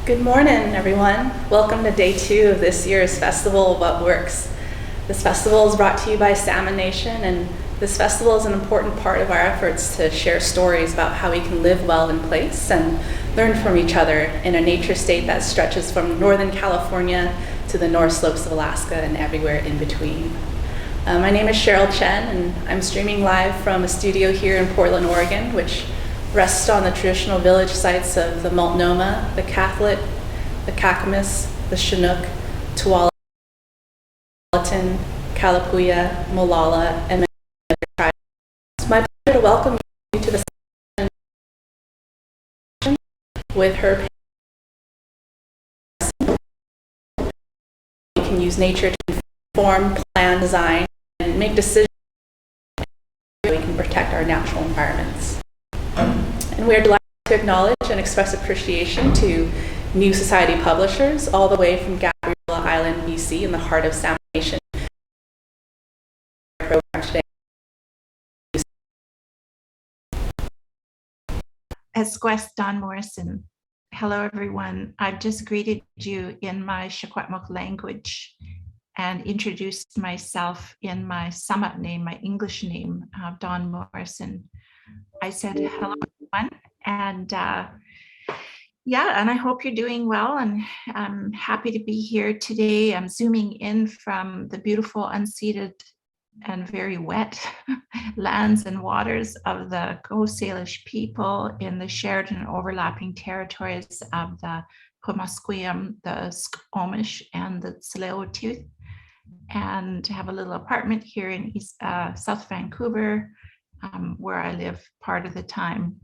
Good morning, everyone. Welcome to day 2 of this year's festival, What Works. This festival is brought to you by Salmon Nation, and this festival is an important part of our efforts to share stories about how we can live well in place and learn from each other in a nature state that stretches from Northern California to the North Slopes of Alaska and everywhere in between. My name is Cheryl Chen, and I'm streaming live from a studio here in Portland, Oregon, which rests on the traditional village sites of the Multnomah, the Catholic, the Clackamas, the Chinook, Tualatin, Kalapuya, Molalla, and many other tribes. It's my pleasure to welcome you to the session with her. We can use nature to inform, plan, design, and make decisions so we can protect our natural environments. And we are delighted to acknowledge and express appreciation to New Society publishers all the way from Gabriela Island, BC, in the heart of Salmon Nation. Esquest Don Morrison. Hello, everyone. I've just greeted you in my Secwepemc language and introduced myself in my Summit name, my English name, Don Morrison. I said hello, everyone, and and I hope you're doing well, and I'm happy to be here today. I'm zooming in from the beautiful unceded and very wet lands and waters of the Coast Salish people in the shared and overlapping territories of the Pumasqueam, the Squamish, and the Tsleil-Waututh, and have a little apartment here in South Vancouver, where I live part of the time,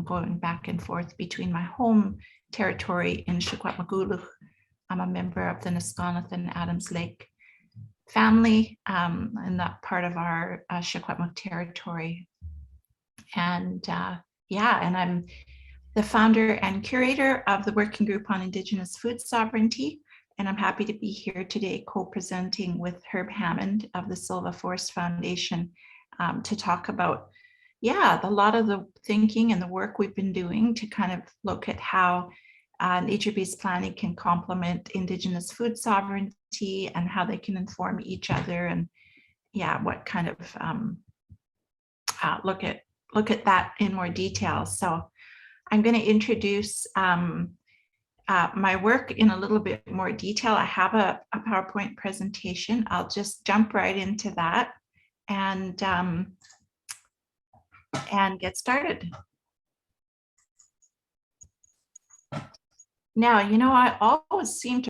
going back and forth between my home territory in Secwepemc. I'm a member of the Nisconnet and Adams Lake family, and that part of our Secwepemc territory. And and I'm the founder and curator of the Working Group on Indigenous Food Sovereignty. And I'm happy to be here today co-presenting with Hammond of the Silva Forest Foundation to talk about, a lot of the thinking and the work we've been doing to kind of look at how nature-based planning can complement Indigenous food sovereignty and how they can inform each other, and what kind of look at that in more detail. So I'm going to introduce my work in a little bit more detail. I have a PowerPoint presentation. I'll just jump right into that and get started. Now, I always seem to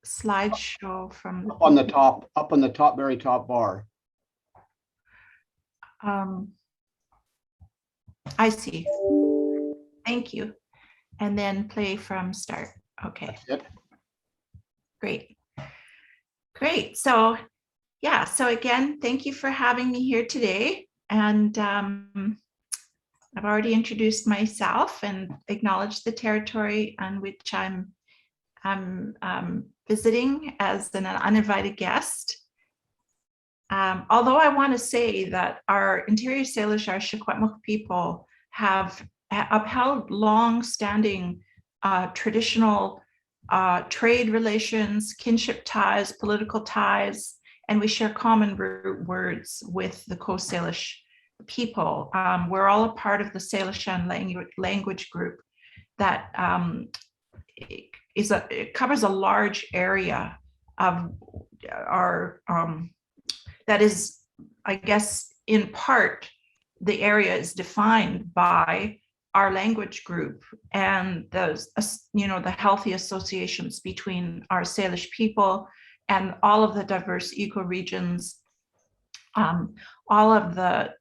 slideshow from up on the top, very top bar. I see. Thank you. And then play from start. Okay. That's it. Great. So again, thank you for having me here today. And I've already introduced myself and acknowledged the territory on which I'm visiting as an uninvited guest. Although I want to say that our Interior Salish, our Secwepemc people have upheld long-standing traditional trade relations, kinship ties, political ties, and we share common root words with the Coast Salish people. We're all a part of the Salishan language group that it covers a large area of our that is, I guess, in part, the area is defined by our language group and those, the healthy associations between our Salish people and all of the diverse ecoregions, all of the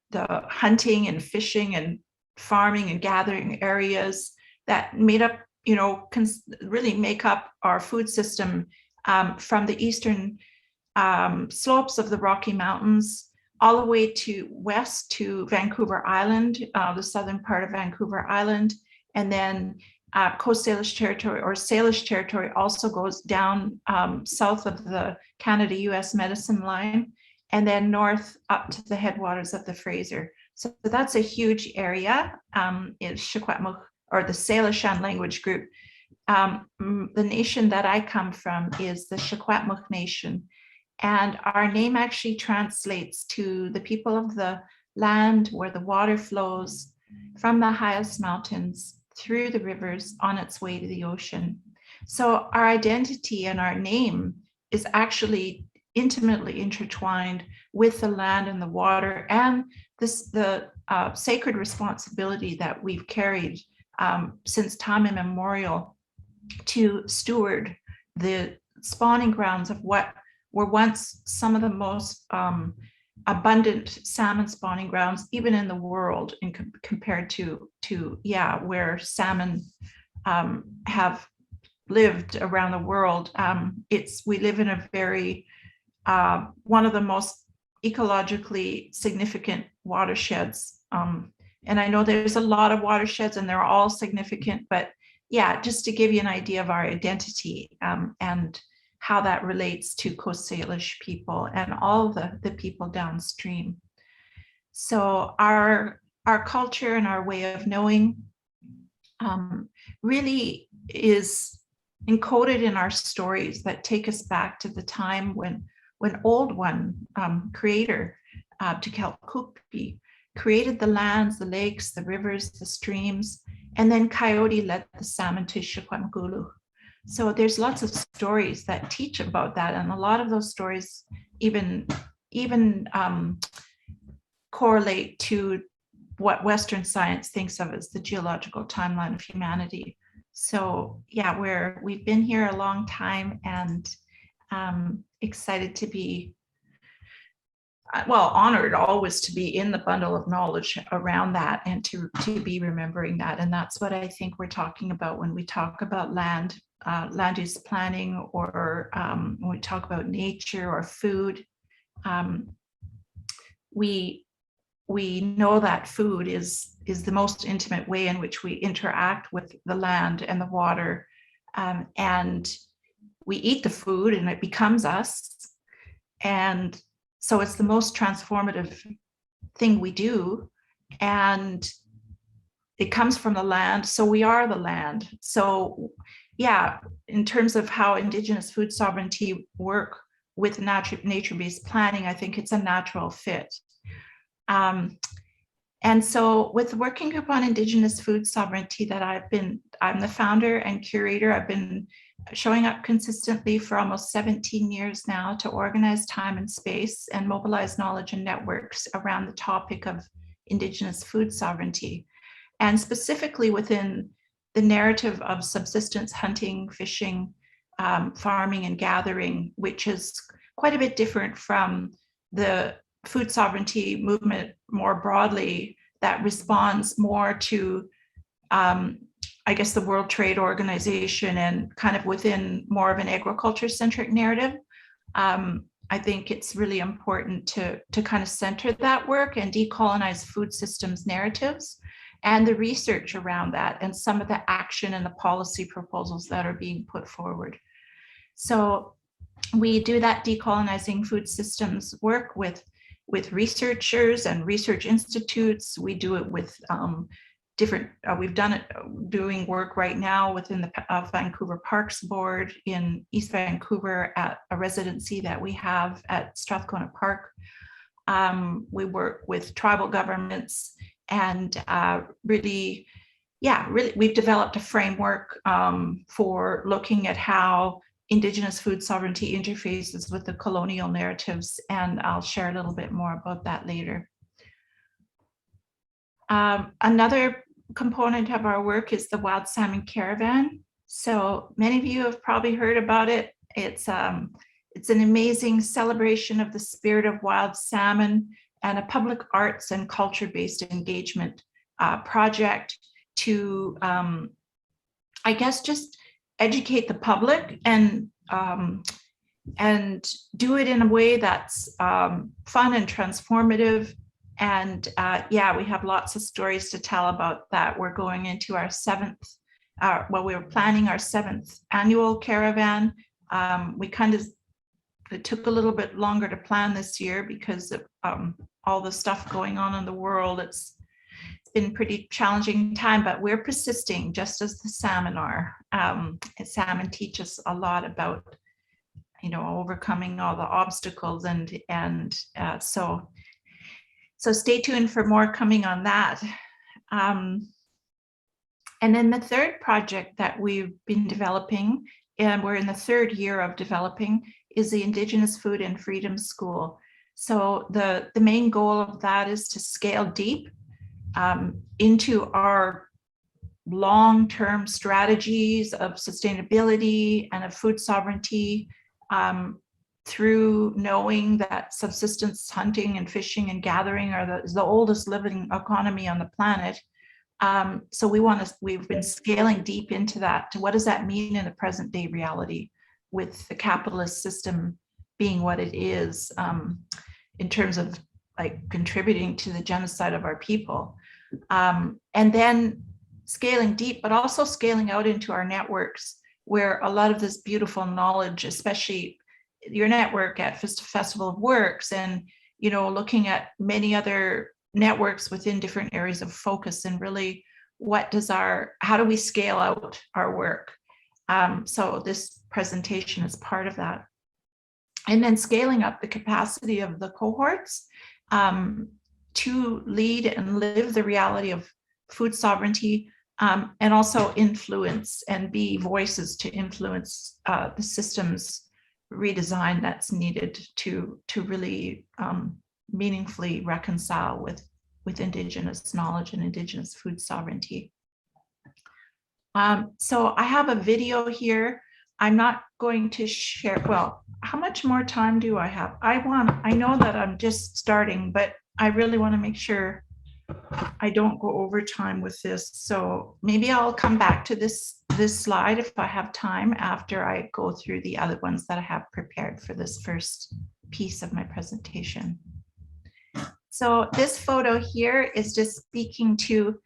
hunting and fishing and farming and gathering areas that made up, really make up our food system, from the eastern slopes of the Rocky Mountains all the way to west to Vancouver Island, the southern part of Vancouver Island, and then Coast Salish territory or Salish territory also goes down south of the Canada-US medicine line, and then north up to the headwaters of the Fraser. So that's a huge area. Is Secwepemc, or the Salishan language group. The nation that I come from is the Secwepemc Nation. And our name actually translates to the people of the land where the water flows from the highest mountains through the rivers on its way to the ocean. So our identity and our name is actually intimately intertwined with the land and the water, and the sacred responsibility that we've carried since time immemorial to steward the spawning grounds of what were once some of the most abundant salmon spawning grounds, even in the world, compared to where salmon have lived around the world. We live in a very one of the most ecologically significant watersheds. And I know there's a lot of watersheds and they're all significant, but yeah, just to give you an idea of our identity and how that relates to Coast Salish people and all the people downstream. So our culture and our way of knowing really is encoded in our stories that take us back to the time when Old One, creator, Tukelkupi, created the lands, the lakes, the rivers, the streams, and then Coyote led the salmon to Secwepemc. So there's lots of stories that teach about that, and a lot of those stories even correlate to what Western science thinks of as the geological timeline of humanity. So yeah, we've been here a long time, and excited to be, well, honored always to be in the bundle of knowledge around that and to be remembering that. And that's what I think we're talking about when we talk about land use planning, or when we talk about nature or food. We know that food is the most intimate way in which we interact with the land and the water, and we eat the food and it becomes us. And so it's the most transformative thing we do, and it comes from the land, so we are the land. So yeah, in terms of how Indigenous food sovereignty work with nature-based planning, I think it's a natural fit. And so with the working group on Indigenous food sovereignty that I'm the founder and curator. I've been showing up consistently for almost 17 years now to organize time and space and mobilize knowledge and networks around the topic of Indigenous food sovereignty. And specifically within the narrative of subsistence hunting, fishing, farming and gathering, which is quite a bit different from the food sovereignty movement more broadly, that responds more to, I guess, the World Trade Organization and kind of within more of an agriculture-centric narrative. I think it's really important to kind of center that work and decolonize food systems narratives and the research around that and some of the action and the policy proposals that are being put forward. So we do that decolonizing food systems work with researchers and research institutes. We do it with different, we've done it doing work right now within the Vancouver Parks Board in East Vancouver at a residency that we have at Strathcona Park. We work with tribal governments and really, we've developed a framework for looking at how Indigenous food sovereignty interfaces with the colonial narratives, and I'll share a little bit more about that later. Another component of our work is the Wild Salmon Caravan. So many of you have probably heard about it. It's an amazing celebration of the spirit of wild salmon and a public arts and culture-based engagement project to, I guess, just educate the public and do it in a way that's fun and transformative. And we have lots of stories to tell about that. We're going into our we were planning our 7th annual caravan. We kind of it took a little bit longer to plan this year because of all the stuff going on in the world. It's been a pretty challenging time, but we're persisting just as the salmon are. Salmon teach us a lot about, you know, overcoming all the obstacles, and so stay tuned for more coming on that. And then the third project that we've been developing, and we're in the third year of developing, is the Indigenous Food and Freedom School. So the main goal of that is to scale deep into our long-term strategies of sustainability and of food sovereignty, through knowing that subsistence hunting and fishing and gathering are the oldest living economy on the planet. So we've been scaling deep into that. What does that mean in the present day reality with the capitalist system being what it is, in terms of like contributing to the genocide of our people? And then scaling deep, but also scaling out into our networks, where a lot of this beautiful knowledge, especially your network at Festival of Works, and, you know, looking at many other networks within different areas of focus, and really how do we scale out our work? So this presentation is part of that. And then scaling up the capacity of the cohorts to lead and live the reality of food sovereignty, and also influence and be voices to influence the systems redesign that's needed to really meaningfully reconcile with Indigenous knowledge and Indigenous food sovereignty. So I have a video here. I'm not going to share, well, how much more time do I have? I know that I'm just starting, but I really want to make sure I don't go over time with this. So maybe I'll come back to this slide if I have time after I go through the other ones that I have prepared for this first piece of my presentation. So this photo here is just speaking to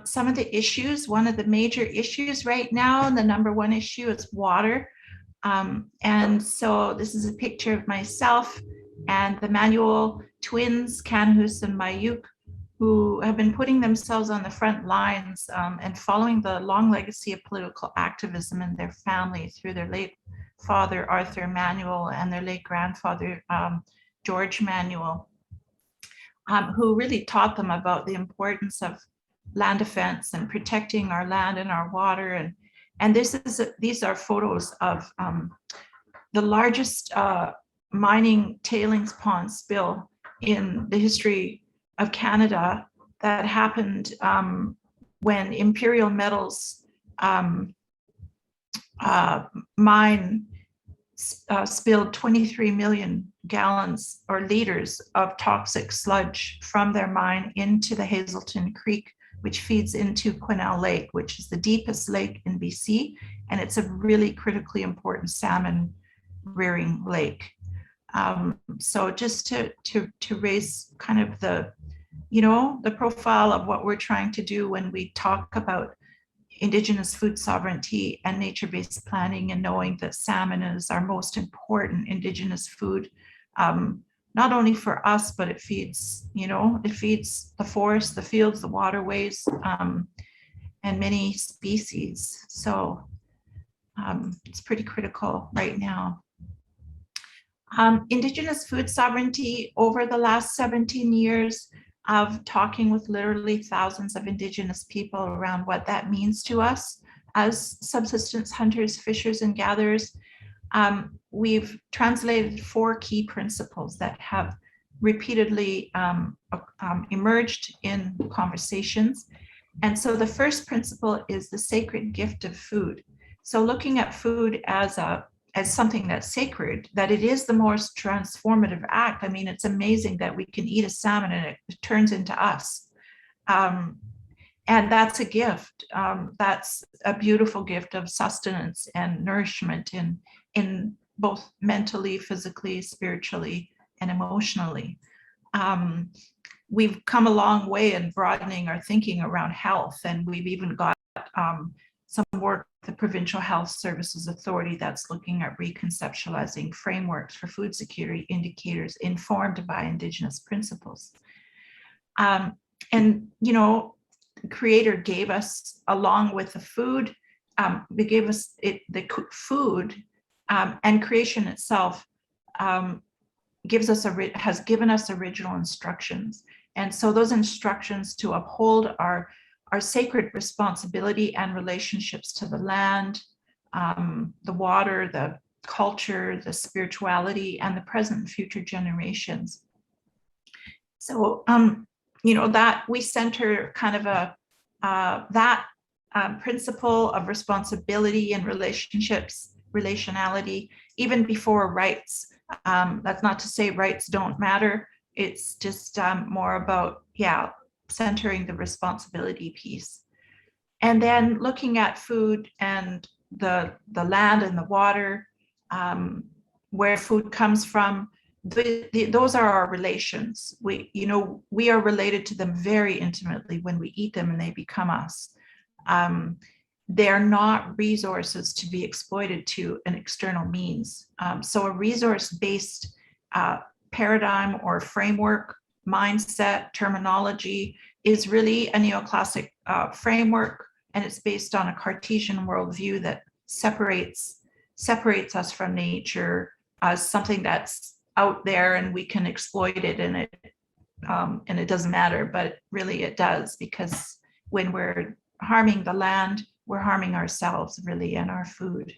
some of the issues. One of the major issues right now, and the number one issue, is water. And so this is a picture of myself and the Manuel twins, Kanhus and Mayuk, who have been putting themselves on the front lines and following the long legacy of political activism in their family through their late father, Arthur Manuel, and their late grandfather, George Manuel, who really taught them about the importance of land defense and protecting our land and our water. And these are photos of the largest mining tailings pond spill in the history of Canada that happened when Imperial Metals mine spilled 23 million gallons or liters of toxic sludge from their mine into the Hazelton Creek, which feeds into Quesnel Lake, which is the deepest lake in BC, and it's a really critically important salmon rearing lake. So just to raise kind of the, you know, the profile of what we're trying to do when we talk about Indigenous food sovereignty and nature-based planning, and knowing that salmon is our most important Indigenous food, not only for us, but it feeds, you know, it feeds the forest, the fields, the waterways, and many species. So it's pretty critical right now. Indigenous food sovereignty, over the last 17 years of talking with literally thousands of Indigenous people around what that means to us as subsistence hunters, fishers, and gatherers, we've translated 4 key principles that have repeatedly emerged in conversations. And so the first principle is the sacred gift of food. So looking at food as something that's sacred, that it is the most transformative act. I mean, it's amazing that we can eat a salmon and it turns into us. And that's a gift. That's a beautiful gift of sustenance and nourishment in both mentally, physically, spiritually, and emotionally. We've come a long way in broadening our thinking around health, and we've even got some work with the Provincial Health Services Authority that's looking at reconceptualizing frameworks for food security indicators informed by Indigenous principles. And, you know, Creator gave us, along with the food, they gave us the food, and creation itself has given us original instructions. And so those instructions to uphold our sacred responsibility and relationships to the land, the water, the culture, the spirituality, and the present and future generations. So, you know, that we center kind of that principle of responsibility and relationships, relationality, even before rights. That's not to say rights don't matter. It's just more about, centering the responsibility piece. And then looking at food and the land and the water, where food comes from, those are our relations. We are related to them very intimately when we eat them and they become us. They're not resources to be exploited to an external means. So a resource-based paradigm or framework, mindset, terminology is really a neoclassic framework, and it's based on a Cartesian worldview that separates us from nature as something that's out there and we can exploit it, and it doesn't matter, but really it does, because when we're harming the land, we're harming ourselves really and our food.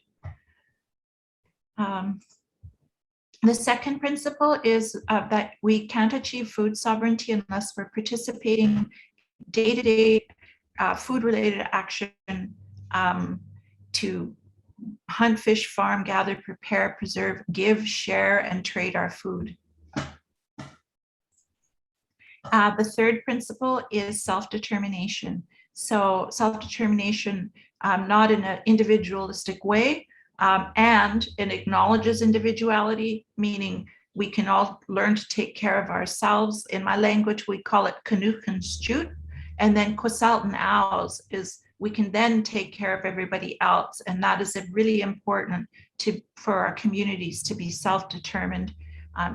The second principle is that we can't achieve food sovereignty unless we're participating day-to-day food-related action to hunt, fish, farm, gather, prepare, preserve, give, share, and trade our food. The third principle is self-determination. So self-determination, not in an individualistic way, and it acknowledges individuality, meaning we can all learn to take care of ourselves. In my language, we call it Kanukinstut. And then Kwasaltan Ows is we can then take care of everybody else. And that is really important for our communities to be self-determined,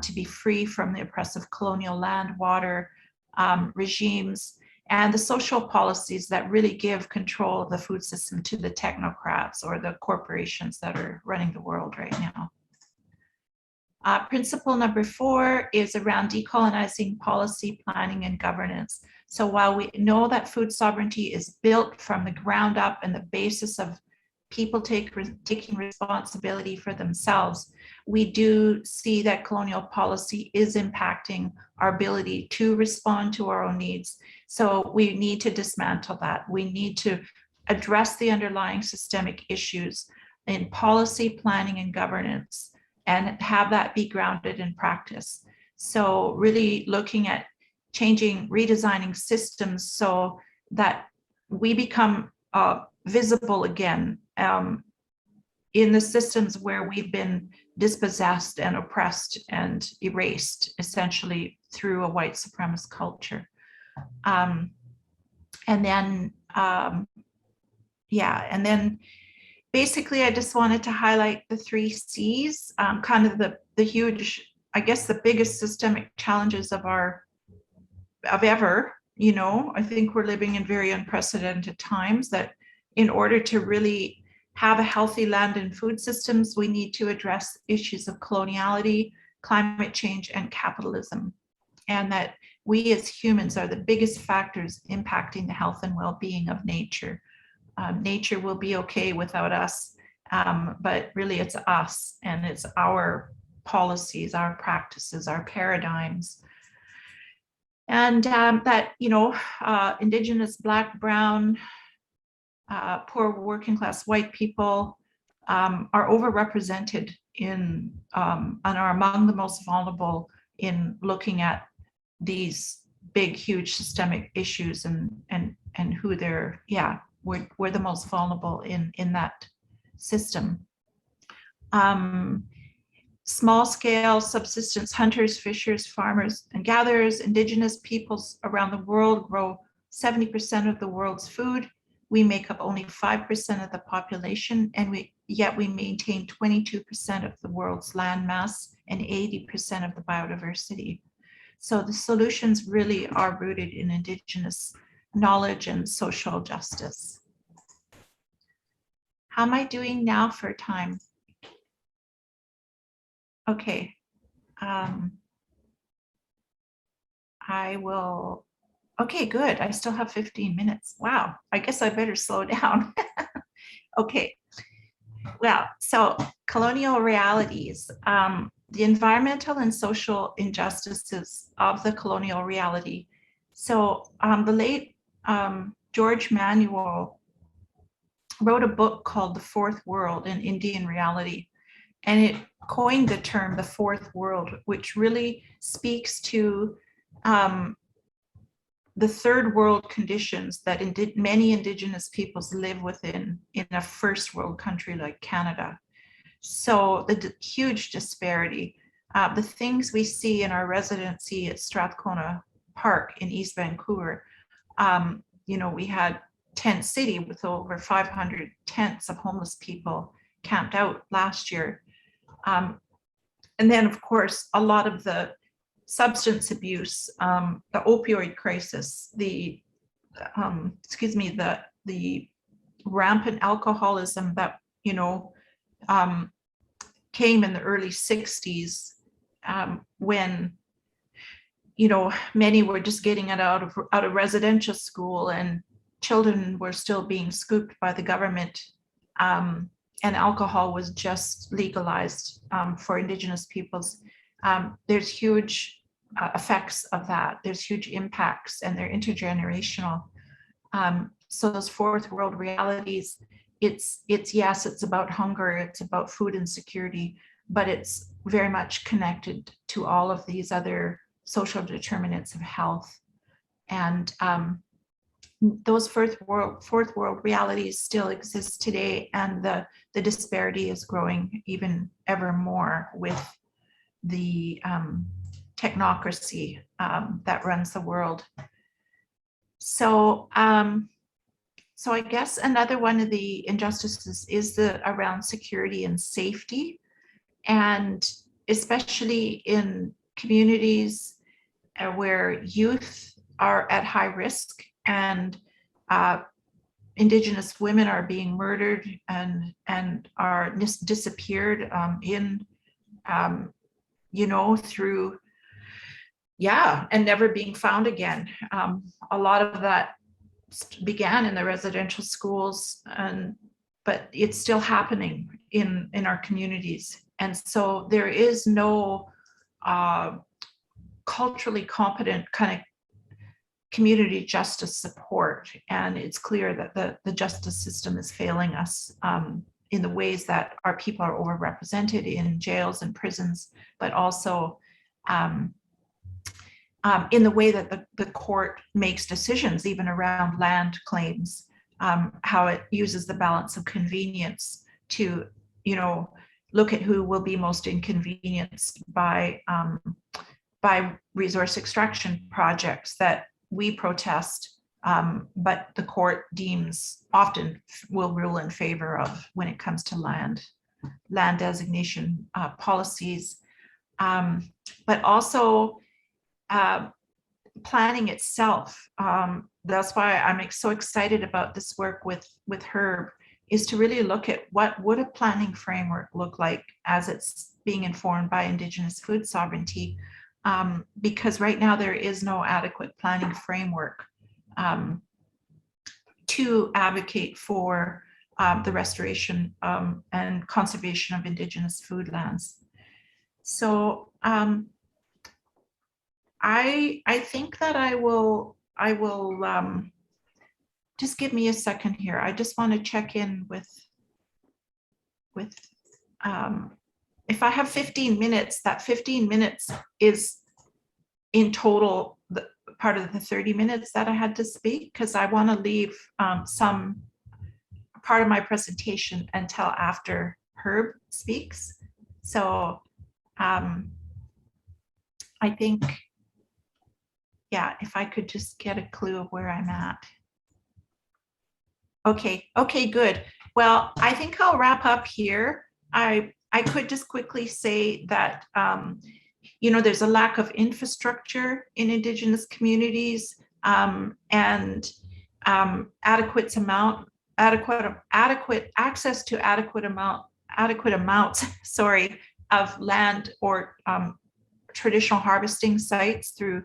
to be free from the oppressive colonial land, water regimes, and the social policies that really give control of the food system to the technocrats or the corporations that are running the world right now. Principle number 4 is around decolonizing policy, planning, and governance. So while we know that food sovereignty is built from the ground up and the basis of people taking responsibility for themselves, we do see that colonial policy is impacting our ability to respond to our own needs. So we need to dismantle that. We need to address the underlying systemic issues in policy, planning, and governance, and have that be grounded in practice. So really looking at changing, redesigning systems so that we become visible again in the systems where we've been dispossessed and oppressed and erased, essentially through a white supremacist culture. And then basically I just wanted to highlight the 3 C's, kind of the huge, I guess the biggest systemic challenges of ever, you know. I think we're living in very unprecedented times, that in order to really have a healthy land and food systems, we need to address issues of coloniality, climate change, and capitalism. And that we as humans are the biggest factors impacting the health and well-being of nature. Nature will be okay without us, but really it's us, and it's our policies, our practices, our paradigms. And that, you know, Indigenous, Black, Brown, poor working class white people are overrepresented in and are among the most vulnerable in looking at these big, huge systemic issues, and who they're, we're the most vulnerable in that system. Small scale subsistence hunters, fishers, farmers, and gatherers, Indigenous peoples around the world grow 70% of the world's food. we make up only 5% of the population, and yet we maintain 22% of the world's land mass and 80% of the biodiversity. So the solutions really are rooted in Indigenous knowledge and social justice. How am I doing now for time? Okay. I will, okay, good. I still have 15 minutes. Wow, I guess I better slow down. Okay, well, so colonial realities, the environmental and social injustices of the colonial reality. So the late George Manuel wrote a book called The Fourth World, an Indian Reality, and it coined the term the Fourth World, which really speaks to the third world conditions that many Indigenous peoples live within in a first world country like Canada. So the huge disparity, the things we see in our residency at Strathcona Park in East Vancouver, we had tent city with over 500 tents of homeless people camped out last year. And then of course, a lot of the substance abuse, the opioid crisis, the rampant alcoholism that came in the early 60s, when many were just getting it out of residential school and children were still being scooped by the government, and alcohol was just legalized for Indigenous peoples. There's huge effects of that. There's huge impacts, and they're intergenerational. So those fourth world realities, it's yes, it's about hunger, it's about food insecurity, but it's very much connected to all of these other social determinants of health. And those fourth world realities still exist today, and the disparity is growing even ever more with the technocracy that runs the world. So so I guess another one of the injustices is around security and safety, and especially in communities where youth are at high risk, and Indigenous women are being murdered and are disappeared through, and never being found again. A lot of that began in the residential schools, but it's still happening in our communities. And so there is no culturally competent kind of community justice support. And it's clear that the justice system is failing us in the ways that our people are overrepresented in jails and prisons, but also in the way that the court makes decisions, even around land claims, how it uses the balance of convenience to, look at who will be most inconvenienced by resource extraction projects that we protest, but the court deems often will rule in favor of when it comes to land designation policies, but also planning itself. That's why I'm so excited about this work with Herb, is to really look at what would a planning framework look like as it's being informed by Indigenous food sovereignty, because right now there is no adequate planning framework to advocate for the restoration and conservation of Indigenous food lands. So I think that I will just give me a second here. I just want to check in with if I have 15 minutes, that 15 minutes is in total the part of the 30 minutes that I had to speak, because I want to leave some part of my presentation until after Herb speaks. So I think, yeah, if I could just get a clue of where I'm at. Okay, good. Well, I think I'll wrap up here. I could just quickly say that there's a lack of infrastructure in Indigenous communities, and adequate access to adequate amounts, sorry, of land or traditional harvesting sites through,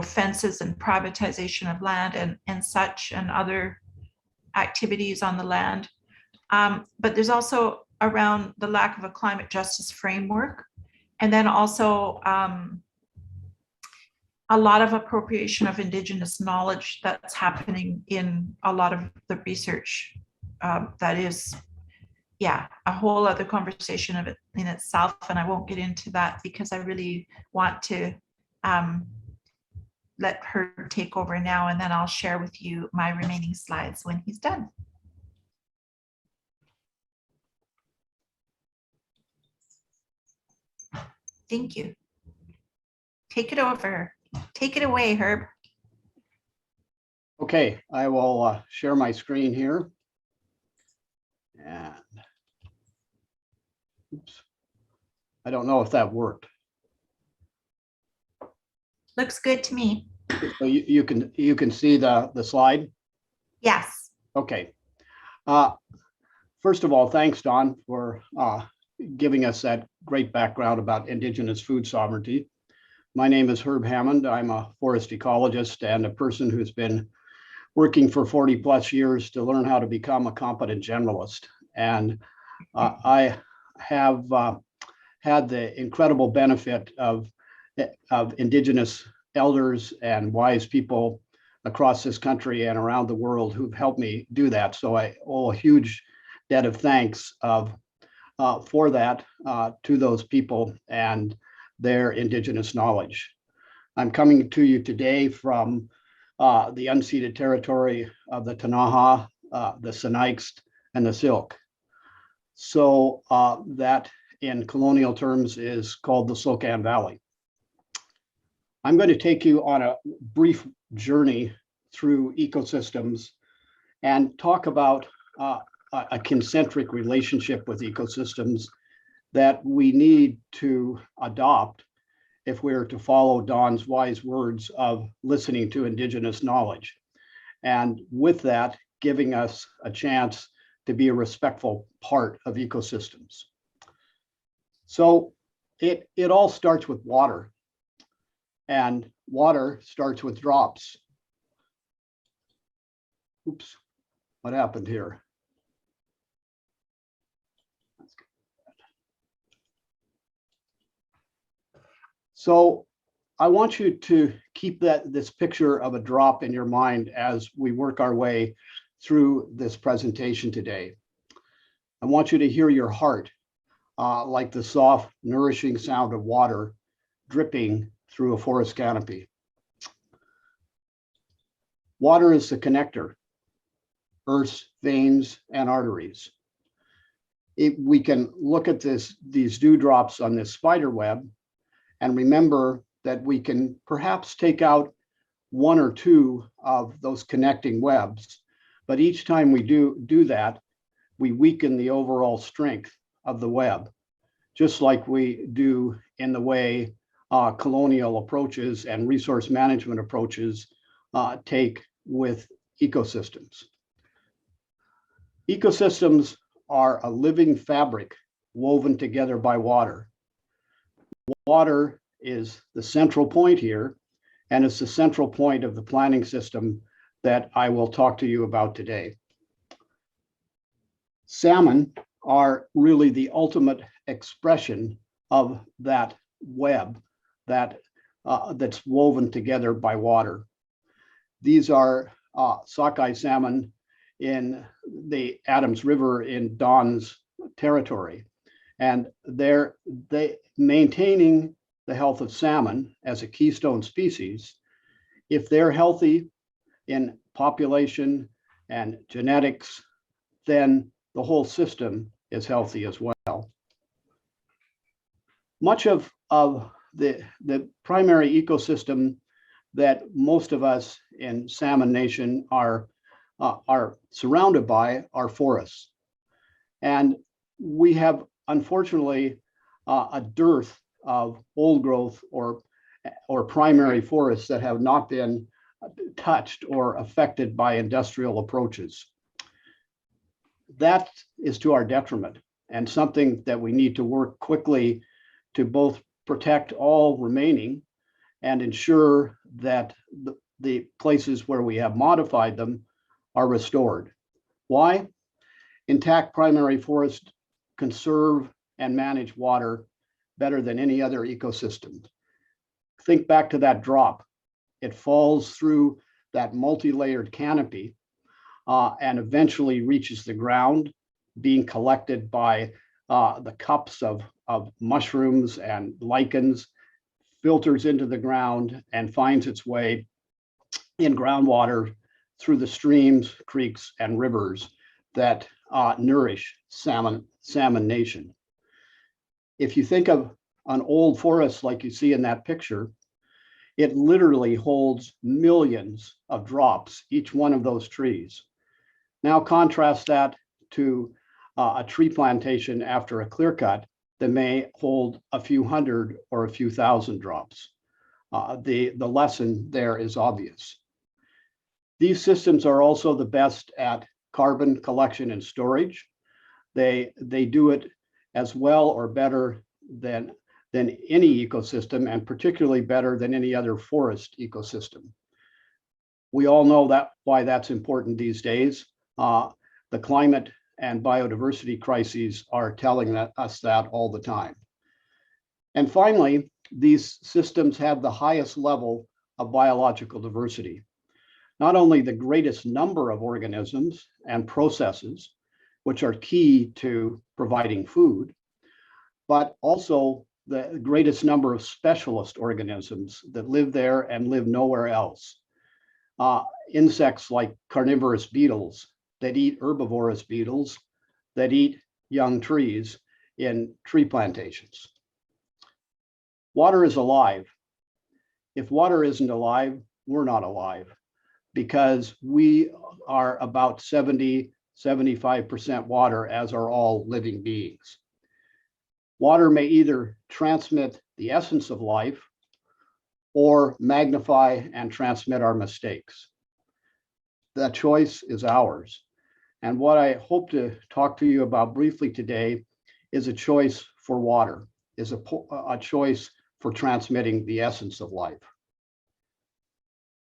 fences and privatization of land and such, and other activities on the land. But there's also around the lack of a climate justice framework. And then also a lot of appropriation of Indigenous knowledge that's happening in a lot of the research. That is, a whole other conversation of it in itself. And I won't get into that because I really want to let her take over now, and then I'll share with you my remaining slides when he's done. Thank you. Take it over. Take it away, Herb. Okay, I will share my screen here. And oops, I don't know if that worked. Looks good to me. So you can see the slide. Yes. Okay. First of all, thanks, Don, for giving us that great background about Indigenous food sovereignty. My name is Herb Hammond. I'm a forest ecologist and a person who's been working for 40 plus years to learn how to become a competent generalist. And I have had the incredible benefit of Indigenous elders and wise people across this country and around the world who've helped me do that. So I owe a huge debt of thanks for that to those people and their Indigenous knowledge. I'm coming to you today from the unceded territory of the Ktunaxa, the Sinixt, and the Syilx. So that in colonial terms is called the Slocan Valley. I'm going to take you on a brief journey through ecosystems and talk about a concentric relationship with ecosystems that we need to adopt if we're to follow Don's wise words of listening to Indigenous knowledge. And with that, giving us a chance to be a respectful part of ecosystems. So it all starts with water. And water starts with drops. Oops, what happened here? So I want you to keep this picture of a drop in your mind as we work our way through this presentation today. I want you to hear your heart like the soft, nourishing sound of water dripping through a forest canopy. Water is the connector, Earth's veins and arteries. We can look at these dewdrops on this spider web and remember that we can perhaps take out one or two of those connecting webs, but each time we do that, we weaken the overall strength of the web, just like we do in the way colonial approaches and resource management approaches take with ecosystems. Ecosystems are a living fabric woven together by water. Water is the central point here, and it's the central point of the planning system that I will talk to you about today. Salmon are really the ultimate expression of that web that's woven together by water. These are sockeye salmon in the Adams River in Don's territory, and they're maintaining the health of salmon as a keystone species. If they're healthy in population and genetics, then the whole system is healthy as well. Much of the primary ecosystem that most of us in Salmon Nation are are surrounded by are forests. And we have, unfortunately, a dearth of old growth or primary forests that have not been touched or affected by industrial approaches. That is to our detriment, and something that we need to work quickly to both protect all remaining and ensure that the places where we have modified them are restored. Why? Intact primary forests conserve and manage water better than any other ecosystem. Think back to that drop. It falls through that multi-layered canopy and eventually reaches the ground, being collected by the cups of mushrooms and lichens, filters into the ground and finds its way in groundwater through the streams, creeks, and rivers that nourish salmon nation. If you think of an old forest like you see in that picture, it literally holds millions of drops, each one of those trees. Now contrast that to a tree plantation after a clear cut that may hold a few hundred or a few thousand drops. The lesson there is obvious. These systems are also the best at carbon collection and storage. They do it as well or better than any ecosystem, and particularly better than any other forest ecosystem. We all know that why that's important these days. The climate and biodiversity crises are telling us that all the time. And finally, these systems have the highest level of biological diversity. Not only the greatest number of organisms and processes, which are key to providing food, but also the greatest number of specialist organisms that live there and live nowhere else. Insects like carnivorous beetles that eat herbivorous beetles that eat young trees in tree plantations. Water is alive. If water isn't alive, we're not alive, because we are about 70–75% water, as are all living beings. Water may either transmit the essence of life or magnify and transmit our mistakes. That choice is ours. And what I hope to talk to you about briefly today is a choice for water, is a choice for transmitting the essence of life.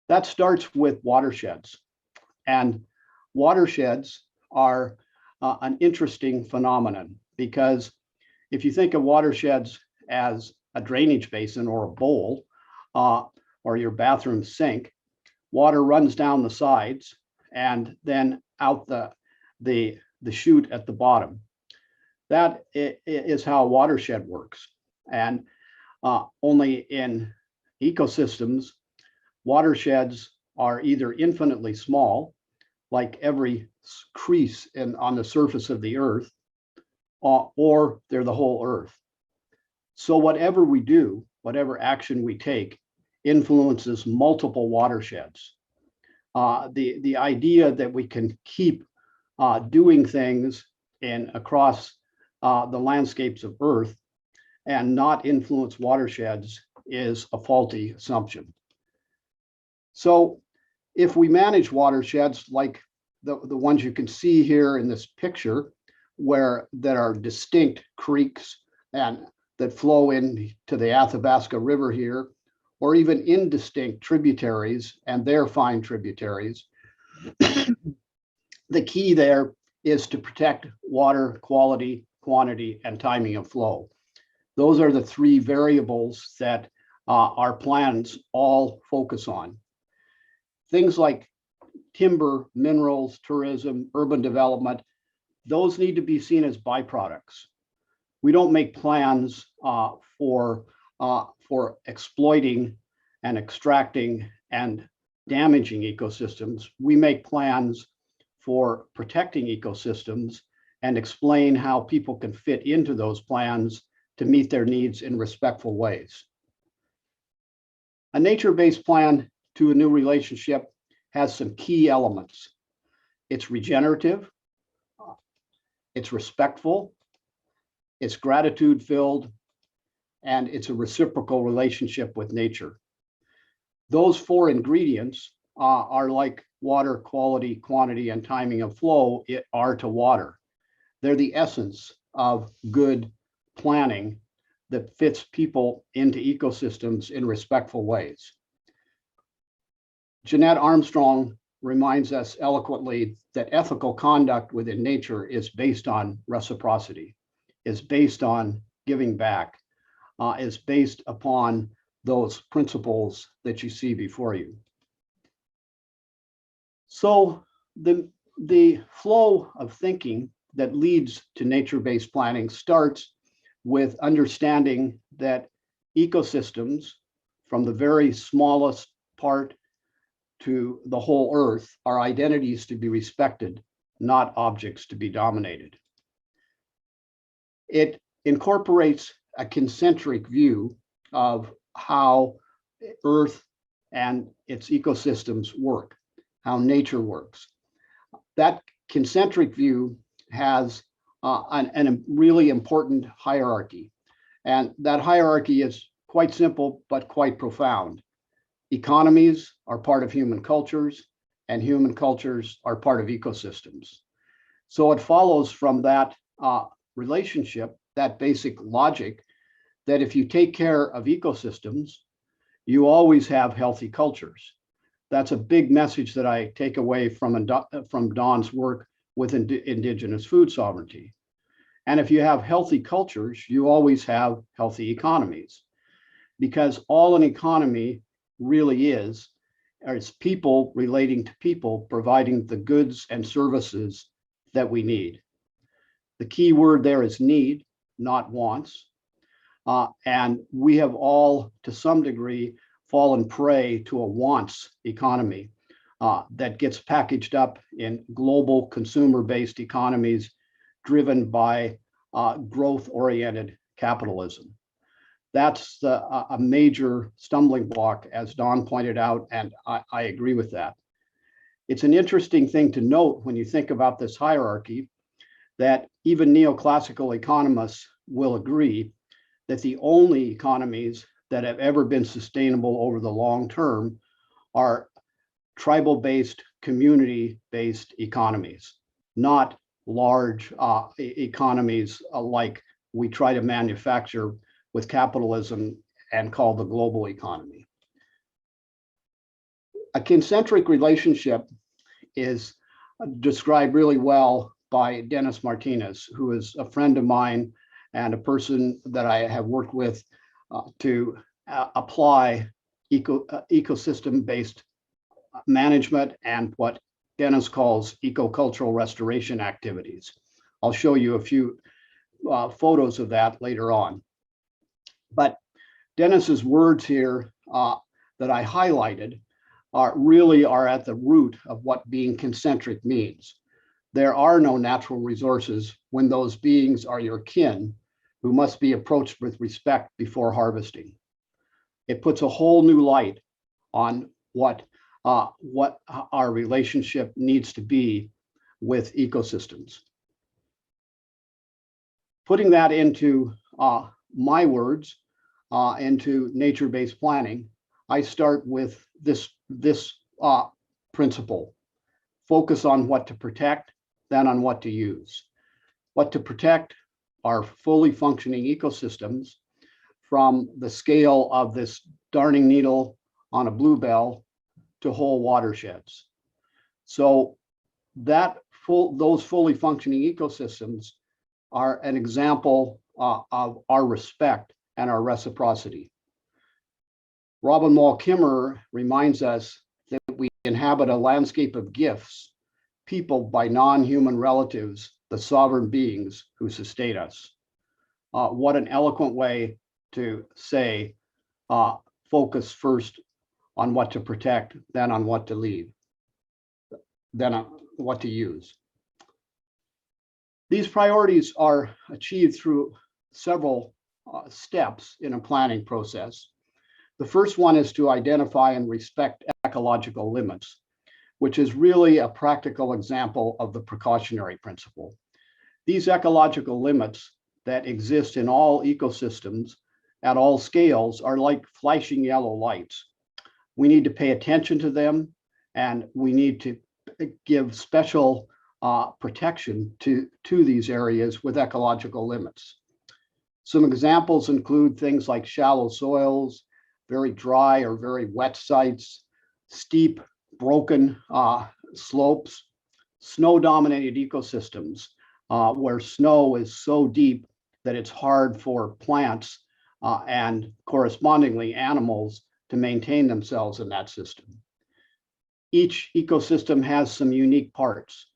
That starts with watersheds. And watersheds are an interesting phenomenon, because if you think of watersheds as a drainage basin or a bowl or your bathroom sink, water runs down the sides and then out the chute at the bottom. That is how a watershed works. And only in ecosystems, watersheds are either infinitely small, like every crease on the surface of the earth, or they're the whole earth. So whatever we do, whatever action we take, influences multiple watersheds. The idea that we can keep doing things across the landscapes of Earth and not influence watersheds is a faulty assumption. So if we manage watersheds like the ones you can see here in this picture, where there are distinct creeks and that flow into the Athabasca River here, or even indistinct tributaries and their fine tributaries, the key there is to protect water quality, quantity, and timing of flow. Those are the three variables that our plans all focus on. Things like timber, minerals, tourism, urban development, those need to be seen as byproducts. We don't make plans for exploiting and extracting and damaging ecosystems. We make plans for protecting ecosystems and explain how people can fit into those plans to meet their needs in respectful ways. A nature-based plan to a new relationship has some key elements. it's regenerative, it's respectful, it's gratitude-filled, and it's a reciprocal relationship with nature. Those four ingredients are like water quality, quantity, and timing of flow are to water. They're the essence of good planning that fits people into ecosystems in respectful ways. Jeanette Armstrong reminds us eloquently that ethical conduct within nature is based on reciprocity, is based on giving back, is based upon those principles that you see before you. So the flow of thinking that leads to nature-based planning starts with understanding that ecosystems, from the very smallest part to the whole earth, are identities to be respected, not objects to be dominated. It incorporates a concentric view of how earth and its ecosystems work, how nature works. That concentric view has a really important hierarchy. And that hierarchy is quite simple, but quite profound. Economies are part of human cultures, and human cultures are part of ecosystems. So it follows from that relationship, that basic logic, that if you take care of ecosystems, you always have healthy cultures. That's a big message that I take away from Don's work with Indigenous food sovereignty. And if you have healthy cultures, you always have healthy economies, because all an economy really is people relating to people, providing the goods and services that we need. The key word there is need, not wants. And we have all, to some degree, fallen prey to a wants economy that gets packaged up in global consumer-based economies driven by growth-oriented capitalism. That's a major stumbling block, as Don pointed out, and I agree with that. It's an interesting thing to note when you think about this hierarchy, that even neoclassical economists will agree that the only economies that have ever been sustainable over the long term are tribal-based, community-based economies, not large economies like we try to manufacture with capitalism and call the global economy. A concentric relationship is described really well by Dennis Martinez, who is a friend of mine and a person that I have worked with to apply ecosystem-based management and what Dennis calls ecocultural restoration activities. I'll show you a few photos of that later on. But Dennis's words here that I highlighted really are at the root of what being concentric means. There are no natural resources when those beings are your kin, who must be approached with respect before harvesting. It puts a whole new light on what our relationship needs to be with ecosystems. Putting that into my words, into nature-based planning, I start with this principle: focus on what to protect, then on what to use. What to protect are fully functioning ecosystems, from the scale of this darning needle on a bluebell to whole watersheds. So those fully functioning ecosystems are an example of our respect and our reciprocity. Robin Wall Kimmerer reminds us that we inhabit a landscape of gifts, peopled by non-human relatives, the sovereign beings who sustain us. What an eloquent way to say, focus first on what to protect, then on what to leave, then on what to use. These priorities are achieved through several steps in a planning process. The first one is to identify and respect ecological limits. which is really a practical example of the precautionary principle. These ecological limits that exist in all ecosystems at all scales are like flashing yellow lights. We need to pay attention to them, and we need to give special protection to these areas with ecological limits. Some examples include things like shallow soils, very dry or very wet sites, steep, broken slopes, snow-dominated ecosystems where snow is so deep that it's hard for plants and correspondingly animals to maintain themselves in that system. Each ecosystem has some unique parts,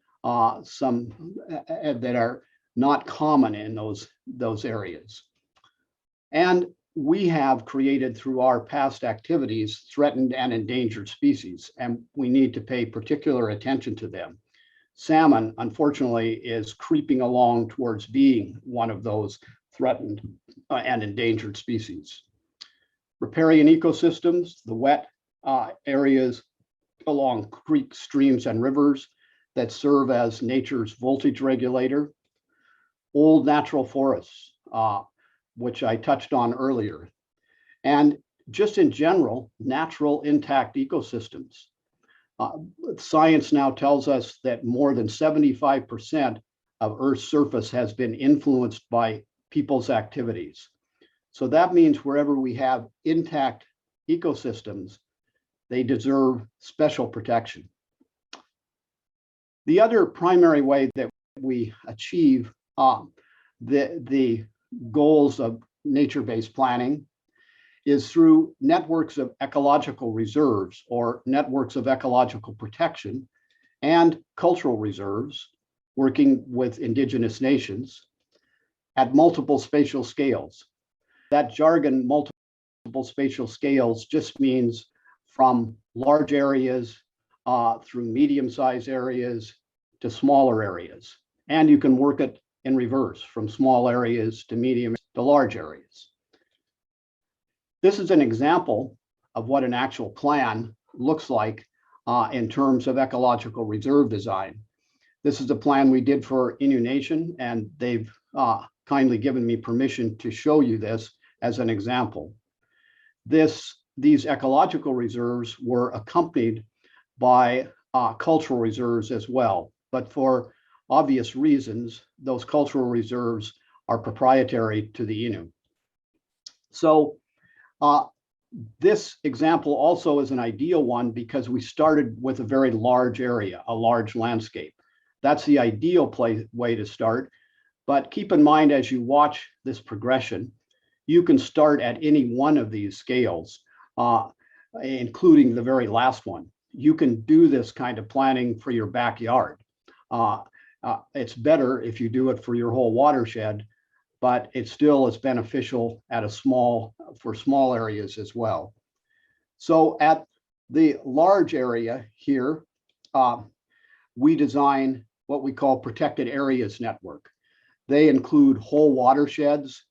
some that are not common in those areas. And we have created through our past activities threatened and endangered species, and we need to pay particular attention to them. Salmon, unfortunately, is creeping along towards being one of those threatened and endangered species. Riparian ecosystems, the wet areas along creeks, streams, and rivers that serve as nature's voltage regulator. Old natural forests, which I touched on earlier. And just in general, natural intact ecosystems. Science now tells us that more than 75% of Earth's surface has been influenced by people's activities. So that means wherever we have intact ecosystems, they deserve special protection. The other primary way that we achieve the goals of nature-based planning is through networks of ecological reserves or networks of ecological protection and cultural reserves, working with indigenous nations at multiple spatial scales. That jargon, multiple spatial scales, just means from large areas through medium-sized areas to smaller areas. And you can work it in reverse, from small areas to medium to large areas. This is an example of what an actual plan looks like in terms of ecological reserve design. This is a plan we did for Innu Nation, and they've kindly given me permission to show you this as an example. These ecological reserves were accompanied by cultural reserves as well, but for obvious reasons, those cultural reserves are proprietary to the Innu. So this example also is an ideal one because we started with a very large area, a large landscape. That's the ideal way to start. But keep in mind, as you watch this progression, you can start at any one of these scales, including the very last one. You can do this kind of planning for your backyard. It's better if you do it for your whole watershed, but it still is beneficial at for small areas as well. So at the large area here, we design what we call protected areas network. They include whole watersheds,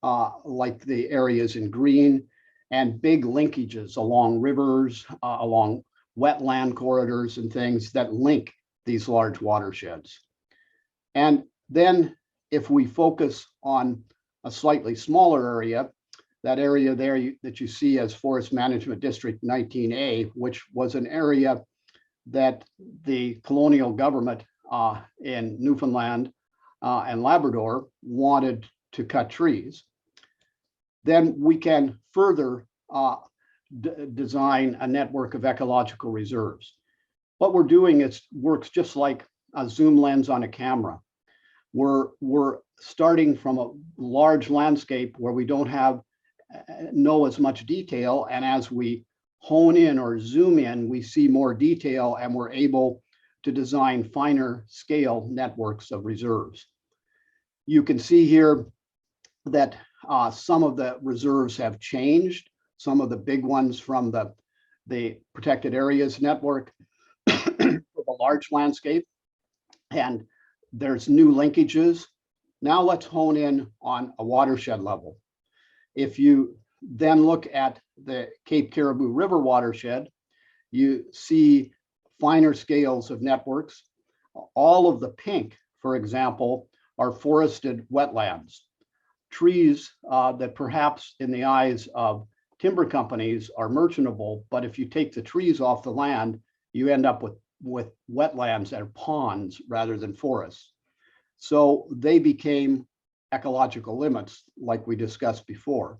like the areas in green, and big linkages along rivers, along wetland corridors and things that link these large watersheds. And then if we focus on a slightly smaller area, that area there that you see as Forest Management District 19A, which was an area that the colonial government in Newfoundland and Labrador wanted to cut trees, then we can further design a network of ecological reserves. What we're doing works just like a zoom lens on a camera. We're starting from a large landscape where we don't know as much detail, and as we hone in or zoom in, we see more detail, and we're able to design finer scale networks of reserves. You can see here that some of the reserves have changed, some of the big ones from the protected areas network for the large landscape, and there's new linkages. Now let's hone in on a watershed level. If you then look at the Cape Caribou River watershed, you see finer scales of networks. All of the pink, for example, are forested wetlands. Trees that perhaps in the eyes of timber companies are merchantable, but if you take the trees off the land, you end up with wetlands and ponds rather than forests. So they became ecological limits, like we discussed before.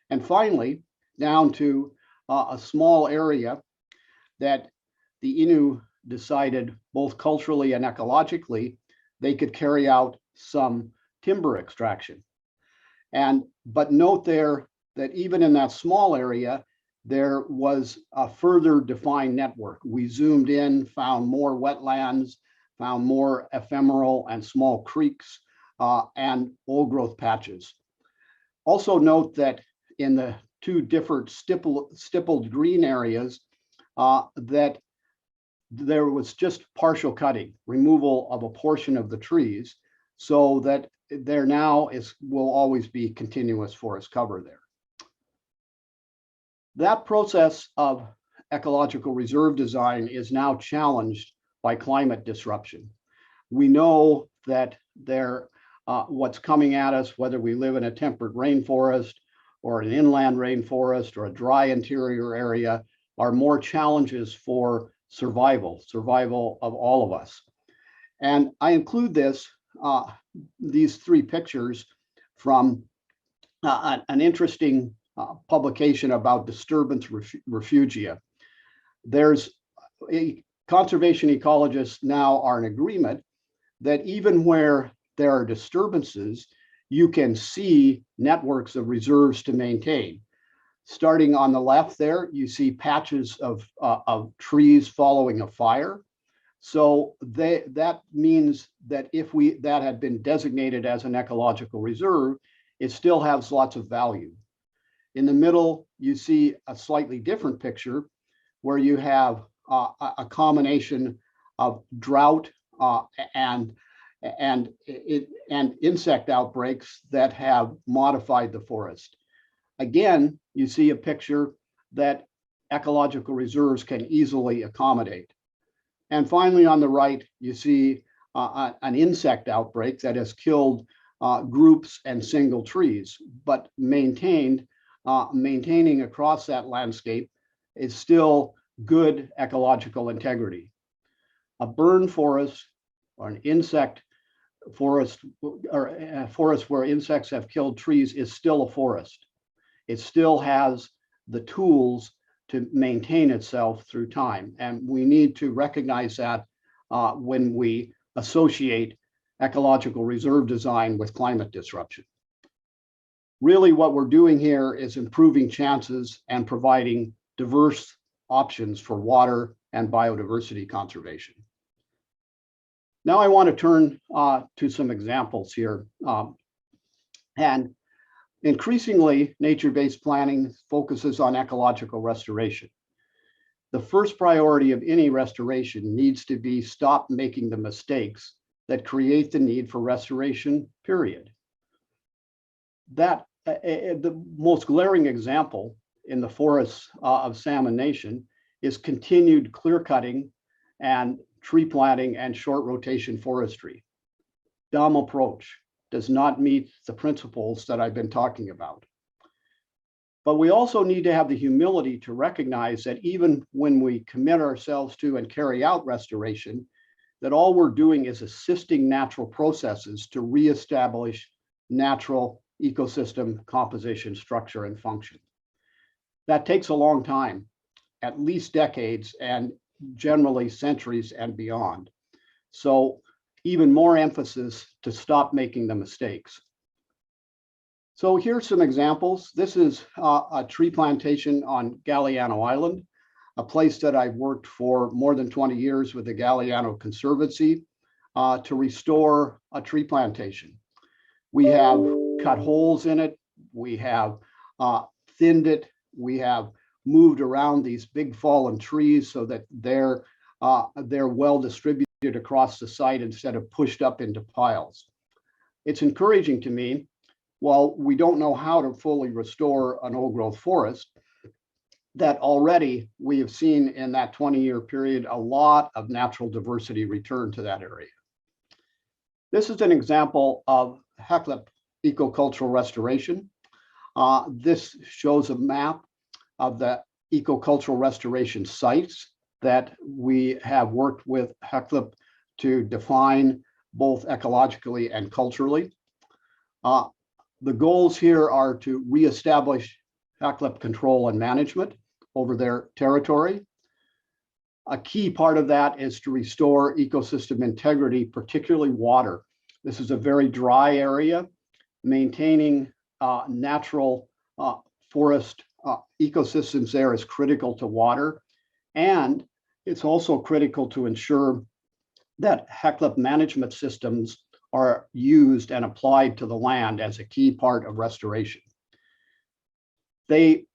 And finally, down to a small area that the Innu decided both culturally and ecologically, they could carry out some timber extraction. But note there that even in that small area, there was a further defined network. We zoomed in, found more wetlands, found more ephemeral and small creeks, and old growth patches. Also note that in the two different stippled green areas, that there was just partial cutting, removal of a portion of the trees, so that there now will always be continuous forest cover there. That process of ecological reserve design is now challenged by climate disruption. We know that what's coming at us, whether we live in a temperate rainforest or an inland rainforest or a dry interior area, are more challenges for survival of all of us. And I include these three pictures from an interesting publication about disturbance refugia. There's conservation ecologists now are in agreement that even where there are disturbances, you can see networks of reserves to maintain. Starting on the left there, you see patches of trees following a fire. So that means that if that had been designated as an ecological reserve, it still has lots of value. In the middle, you see a slightly different picture where you have a combination of drought and insect outbreaks that have modified the forest. Again, you see a picture that ecological reserves can easily accommodate. And finally, on the right, you see an insect outbreak that has killed groups and single trees, but maintaining across that landscape is still good ecological integrity. A burn forest or an insect forest or a forest where insects have killed trees is still a forest. It still has the tools to maintain itself through time. And we need to recognize that when we associate ecological reserve design with climate disruption. Really what we're doing here is improving chances and providing diverse options for water and biodiversity conservation. Now I want to turn to some examples here. And increasingly, nature-based planning focuses on ecological restoration. The first priority of any restoration needs to be stop making the mistakes that create the need for restoration, period. The most glaring example in the forests of Salmon Nation is continued clear cutting and tree planting and short rotation forestry. Dumb approach, does not meet the principles that I've been talking about. But we also need to have the humility to recognize that even when we commit ourselves to and carry out restoration, that all we're doing is assisting natural processes to reestablish natural ecosystem composition, structure, and function. That takes a long time, at least decades, and generally centuries and beyond. So even more emphasis to stop making the mistakes. So here's some examples. This is a tree plantation on Galiano Island, a place that I've worked for more than 20 years with the Galiano Conservancy to restore a tree plantation. We have cut holes in it, we have thinned it, we have moved around these big fallen trees so that they're well distributed across the site instead of pushed up into piles. It's encouraging to me, while we don't know how to fully restore an old growth forest, that already we have seen in that 20-year period a lot of natural diversity return to that area. This is an example of Hecla ecocultural restoration. This shows a map of the ecocultural restoration sites that we have worked with Hecla to define both ecologically and culturally. The goals here are to reestablish Hecla control and management over their territory. A key part of that is to restore ecosystem integrity, particularly water. This is a very dry area. Maintaining natural forest ecosystems there is critical to water. And it's also critical to ensure that Hecla management systems are used and applied to the land as a key part of restoration. They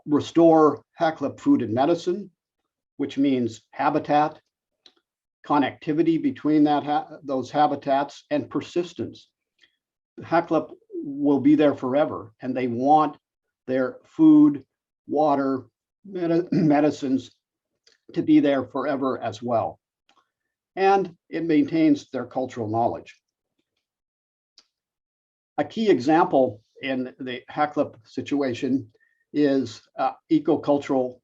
restore Hecla food and medicine, which means habitat, connectivity between those habitats, and persistence. Hecla will be there forever, and they want their food, water, medicines to be there forever as well. And it maintains their cultural knowledge. A key example in the Hecla situation is ecocultural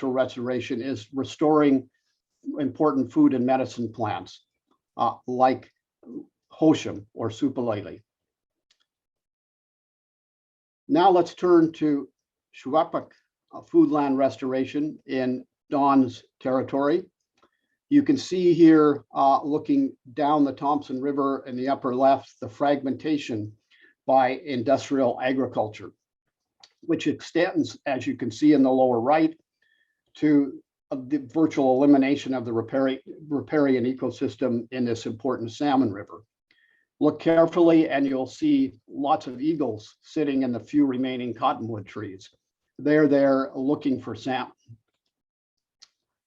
restoration is restoring important food and medicine plants like Hosham or Supalele. Now let's turn to Secwepemc foodland restoration in Don's territory. You can see here, looking down the Thompson River in the upper left, the fragmentation by industrial agriculture, which extends, as you can see in the lower right, to the virtual elimination of the riparian ecosystem in this important salmon river. Look carefully and you'll see lots of eagles sitting in the few remaining cottonwood trees. They're there looking for salmon.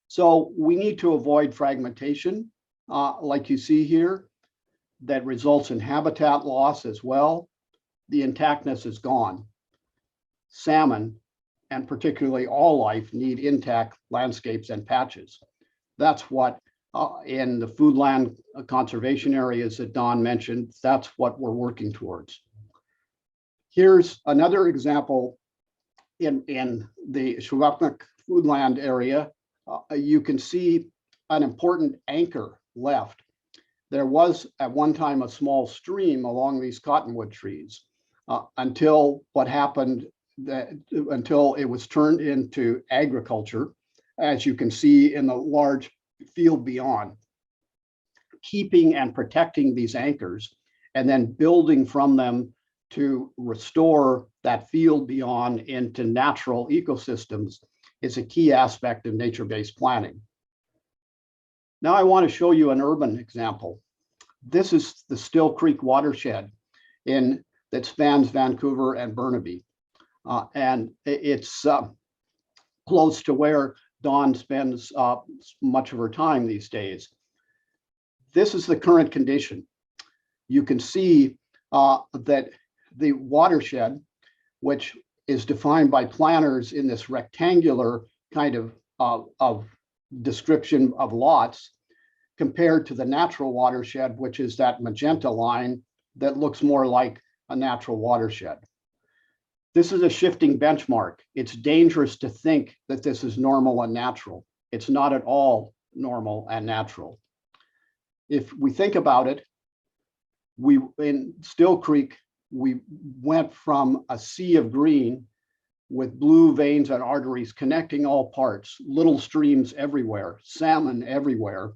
So we need to avoid fragmentation, like you see here, that results in habitat loss as well. The intactness is gone. Salmon, and particularly all life, need intact landscapes and patches. That's what in the foodland conservation areas that Don mentioned, that's what we're working towards. Here's another example in the Secwepemc foodland area. You can see an important anchor left. There was at one time a small stream along these cottonwood trees until what happened, until it was turned into agriculture, as you can see in the large field beyond. Keeping and protecting these anchors and then building from them to restore that field beyond into natural ecosystems is a key aspect of nature-based planning. Now I want to show you an urban example. This is the Still Creek watershed that spans Vancouver and Burnaby. And it's close to where Dawn spends much of her time these days. This is the current condition. You can see that the watershed, which is defined by planners in this rectangular kind of description of lots, compared to the natural watershed, which is that magenta line that looks more like a natural watershed. This is a shifting benchmark. It's dangerous to think that this is normal and natural. It's not at all normal and natural. If we think about it, in Still Creek, we went from a sea of green with blue veins and arteries connecting all parts, little streams everywhere, salmon everywhere,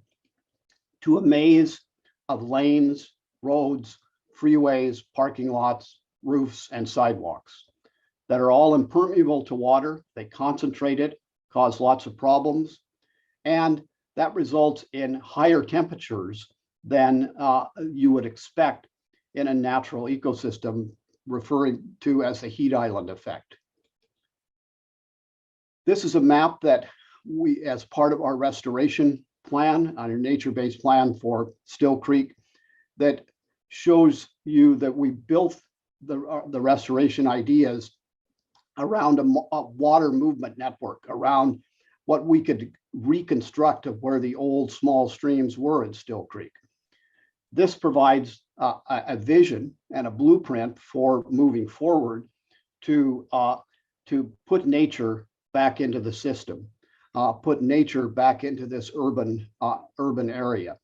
to a maze of lanes, roads, freeways, parking lots, roofs, and sidewalks that are all impermeable to water. They concentrate it, cause lots of problems, and that results in higher temperatures than you would expect in a natural ecosystem, referring to as the heat island effect. This is a map that we, as part of our restoration plan, on our nature-based plan for Still Creek, that shows you that we built the restoration ideas around a water movement network, around what we could reconstruct of where the old small streams were in Still Creek. This provides a vision and a blueprint for moving forward to put nature back into the system, put nature back into this urban area.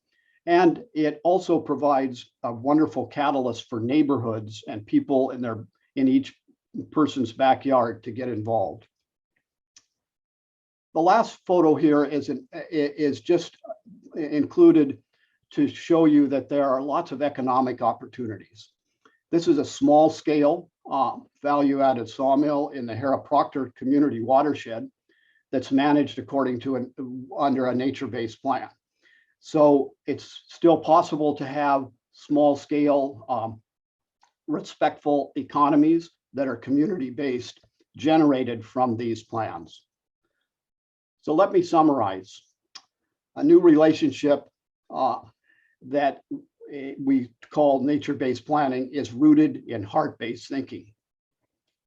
And it also provides a wonderful catalyst for neighborhoods and people in each person's backyard to get involved. The last photo here is just included to show you that there are lots of economic opportunities. This is a small scale value-added sawmill in the Hera Proctor community watershed that's managed according to under a nature-based plan. So it's still possible to have small scale respectful economies that are community-based, generated from these plans. So let me summarize. A new relationship that we call nature-based planning is rooted in heart-based thinking.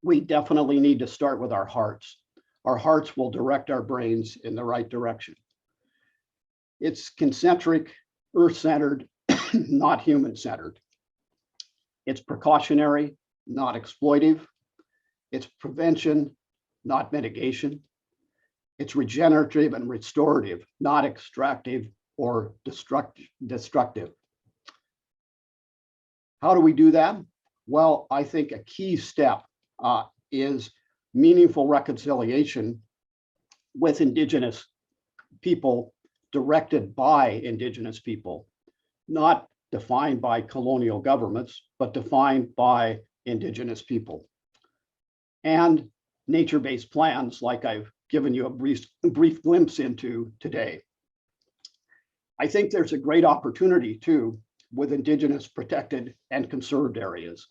We definitely need to start with our hearts. Our hearts will direct our brains in the right direction. It's concentric, earth-centered, not human-centered. It's precautionary, not exploitive. It's prevention, not mitigation. It's regenerative and restorative, not extractive or destructive. How do we do that? Well, I think a key step is meaningful reconciliation with Indigenous people, directed by Indigenous people, not defined by colonial governments, but defined by Indigenous people. And nature-based plans, like I've given you a brief glimpse into today. I think there's a great opportunity too with Indigenous protected and conserved areas.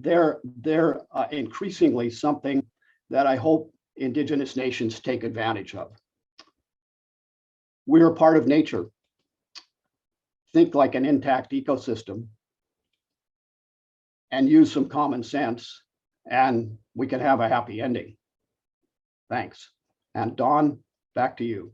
They're increasingly something that I hope Indigenous nations take advantage of. We're a part of nature. Think like an intact ecosystem and use some common sense, and we can have a happy ending. Thanks. And Dawn, back to you.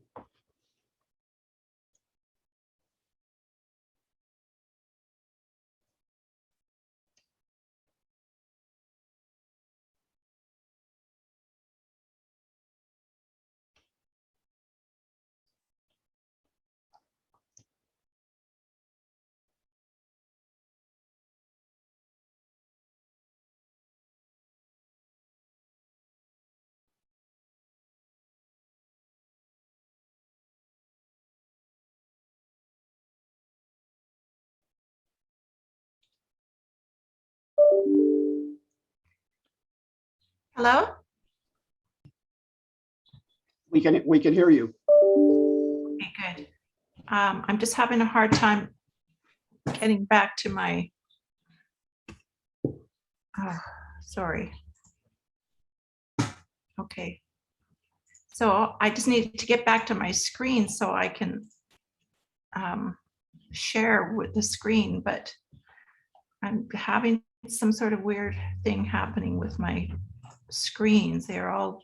Hello? We can hear you. Okay, good. I'm just having a hard time getting back to my, sorry. Okay. So I just need to get back to my screen so I can share with the screen, but I'm having some sort of weird thing happening with my screens. They're all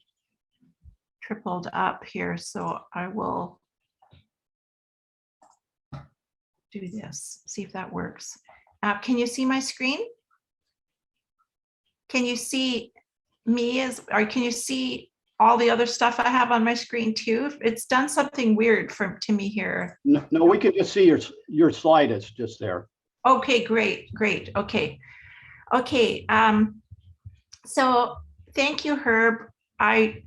tripled up here, so I will do this, see if that works. Can you see my screen? Can you see me or can you see all the other stuff I have on my screen too? It's done something weird to me here. No, we can just see your slide is just there. Okay, great. Okay. So thank you, Herb. I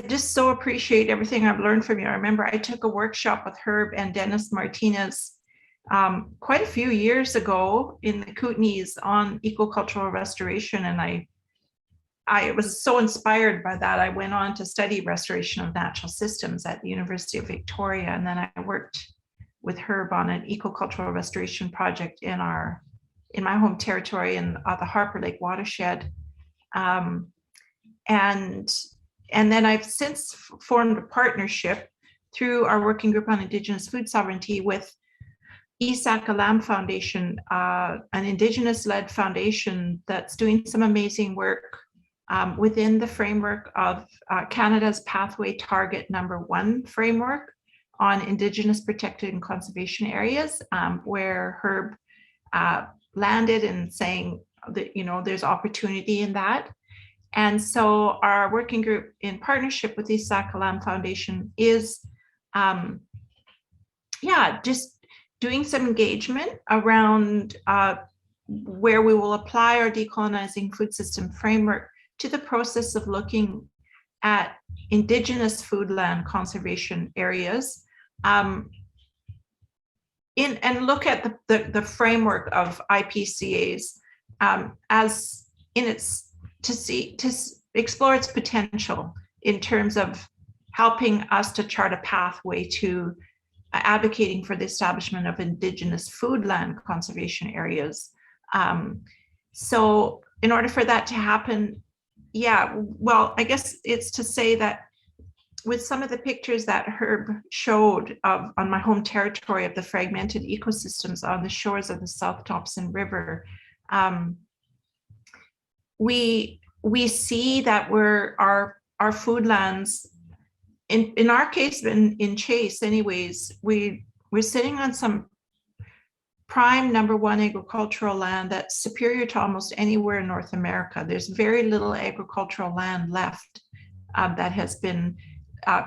just so appreciate everything I've learned from you. I remember I took a workshop with Herb and Dennis Martinez quite a few years ago in the Kootenays on ecocultural restoration, and I was so inspired by that. I went on to study restoration of natural systems at the University of Victoria, and then I worked with Herb on an ecocultural restoration project in my home territory in the Harper Lake watershed. And then I've since formed a partnership through our working group on Indigenous Food Sovereignty with Isak Alam Foundation, an Indigenous-led foundation that's doing some amazing work within the framework of Canada's Pathway Target #1 framework on Indigenous protected and conservation areas, where Herb landed and saying that, you know, there's opportunity in that. And so our working group in partnership with the Silva Foundation is, just doing some engagement around where we will apply our decolonizing food system framework to the process of looking at Indigenous food land conservation areas, and look at the framework of IPCAs as in its to explore its potential in terms of helping us to chart a pathway to advocating for the establishment of Indigenous food land conservation areas. So in order for that to happen, well, I guess it's to say that with some of the pictures that Herb showed on my home territory of the fragmented ecosystems on the shores of the South Thompson River, we see that our food lands, in our case, in Chase anyways, we're sitting on some prime #1 agricultural land that's superior to almost anywhere in North America. There's very little agricultural land left that has been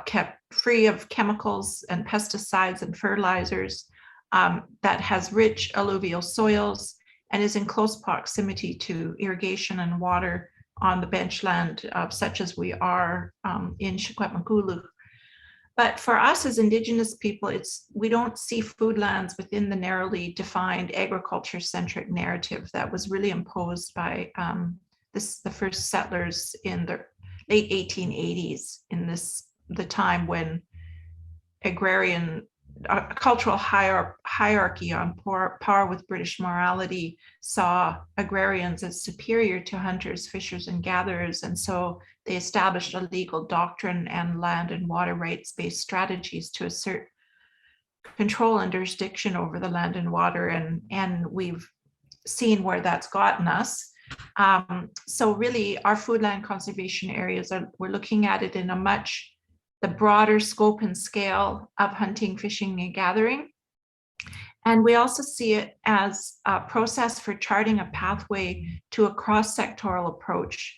kept free of chemicals and pesticides and fertilizers, that has rich alluvial soils and is in close proximity to irrigation and water on the benchland, such as we are in Secwepemcúlecw. But for us as Indigenous people, we don't see food lands within the narrowly defined agriculture-centric narrative that was really imposed by the first settlers in the late 1880s, in the time when agrarian cultural hierarchy on par with British morality saw agrarians as superior to hunters, fishers, and gatherers. And so they established a legal doctrine and land and water rights-based strategies to assert control and jurisdiction over the land and water. And we've seen where that's gotten us. So really our food land conservation areas, we're looking at it in the broader scope and scale of hunting, fishing, and gathering. And we also see it as a process for charting a pathway to a cross-sectoral approach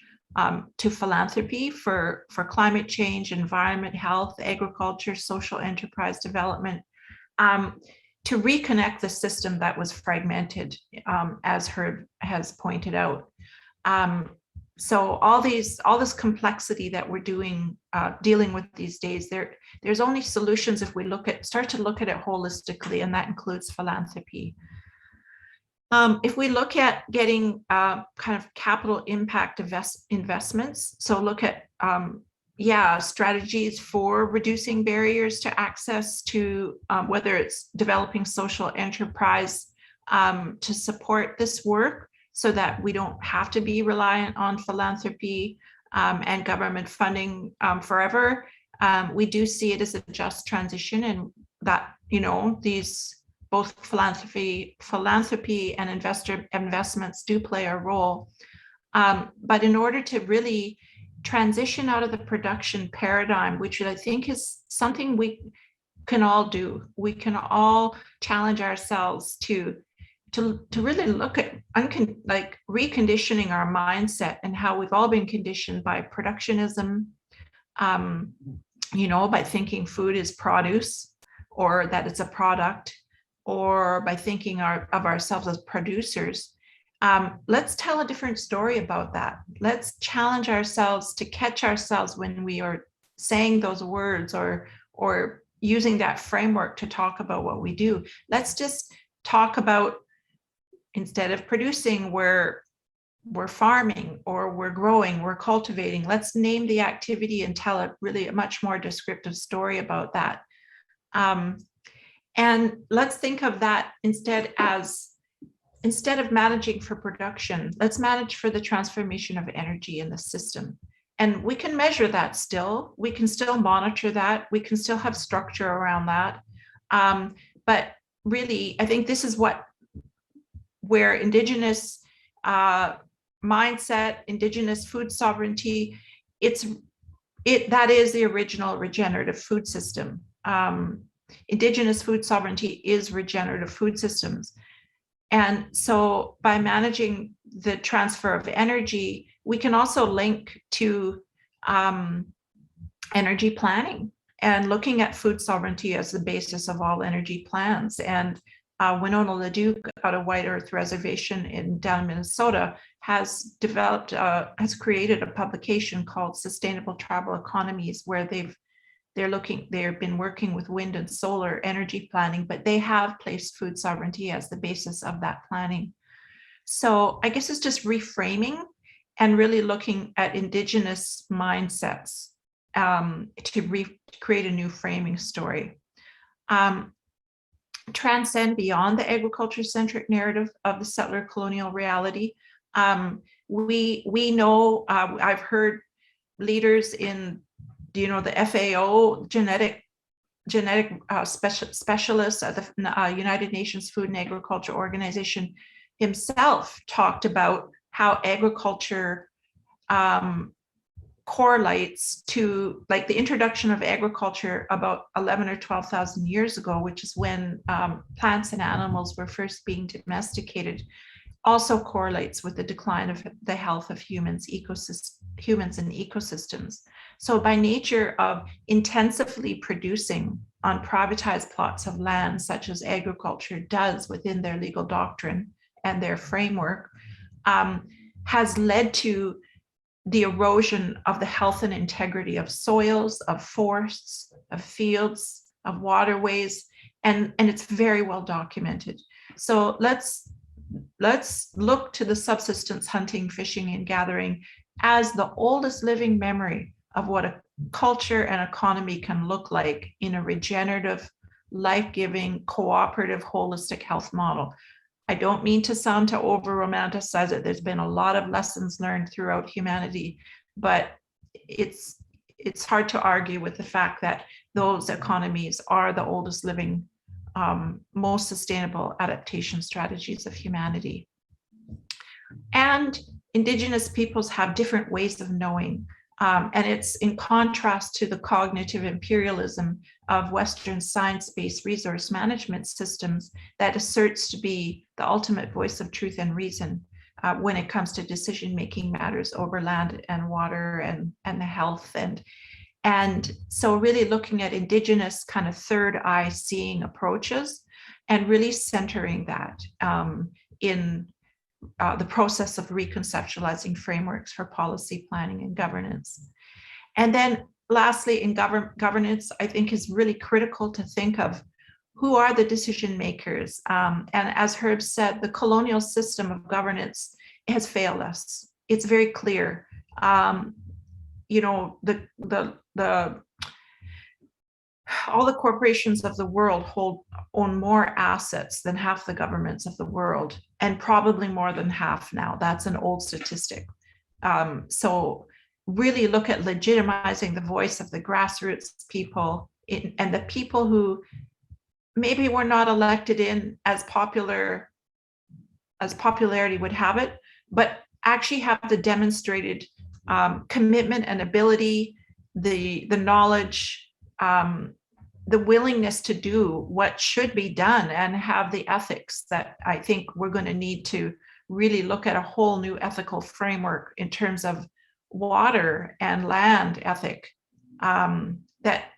to philanthropy for climate change, environment, health, agriculture, social enterprise development, to reconnect the system that was fragmented, as Herb has pointed out. So all this complexity that we're dealing with these days, there's only solutions if we start to look at it holistically, and that includes philanthropy. If we look at getting kind of capital impact investments, so look at strategies for reducing barriers to access to whether it's developing social enterprise to support this work, so that we don't have to be reliant on philanthropy and government funding forever. We do see it as a just transition, and that, you know, these both philanthropy and investments do play a role. But in order to really transition out of the production paradigm, which I think is something we can all do, we can all challenge ourselves to really look at reconditioning our mindset and how we've all been conditioned by productionism, by thinking food is produce, or that it's a product, or by thinking of ourselves as producers. Let's tell a different story about that. Let's challenge ourselves to catch ourselves when we are saying those words or using that framework to talk about what we do. Let's just talk about, instead of producing, we're farming, or we're growing, we're cultivating. Let's name the activity and tell a much more descriptive story about that. And let's think of that instead of managing for production, let's manage for the transformation of energy in the system. And we can measure that still. We can still monitor that. We can still have structure around that. But really, I think this is where Indigenous mindset, Indigenous food sovereignty, that is the original regenerative food system. Indigenous food sovereignty is regenerative food systems. And so by managing the transfer of energy, we can also link to energy planning and looking at food sovereignty as the basis of all energy plans. And Winona LeDuc out of White Earth Reservation down in Minnesota has created a publication called Sustainable Tribal Economies, where they've been working with wind and solar energy planning, but they have placed food sovereignty as the basis of that planning. So I guess it's just reframing and really looking at Indigenous mindsets to create a new framing story. Transcend beyond the agriculture-centric narrative of the settler colonial reality. We know, I've heard leaders in the FAO, genetic specialists at the United Nations Food and Agriculture Organization himself talked about how agriculture correlates to like the introduction of agriculture about 11 or 12,000 years ago, which is when plants and animals were first being domesticated, also correlates with the decline of the health of humans and ecosystems. So by nature of intensively producing on privatized plots of land, such as agriculture does within their legal doctrine and their framework, has led to the erosion of the health and integrity of soils, of forests, of fields, of waterways, and it's very well documented. So let's look to the subsistence hunting, fishing, and gathering as the oldest living memory of what a culture and economy can look like in a regenerative, life-giving, cooperative, holistic health model. I don't mean to sound to over-romanticize it. There's been a lot of lessons learned throughout humanity, but it's hard to argue with the fact that those economies are the oldest living, most sustainable adaptation strategies of humanity. And Indigenous peoples have different ways of knowing. And it's in contrast to the cognitive imperialism of Western science-based resource management systems that asserts to be the ultimate voice of truth and reason when it comes to decision-making matters over land and water and the health. And so really looking at Indigenous kind of third eye seeing approaches and really centering that in the process of reconceptualizing frameworks for policy planning and governance. And then lastly, in governance, I think is really critical to think of who are the decision makers. And as Herb said, the colonial system of governance has failed us. It's very clear. All the corporations of the world own more assets than half the governments of the world, and probably more than half now. That's an old statistic. So really look at legitimizing the voice of the grassroots people and the people who maybe were not elected in as popularity would have it, but actually have the demonstrated commitment and ability, the knowledge, the willingness to do what should be done and have the ethics that I think we're going to need to really look at a whole new ethical framework in terms of water and land ethic that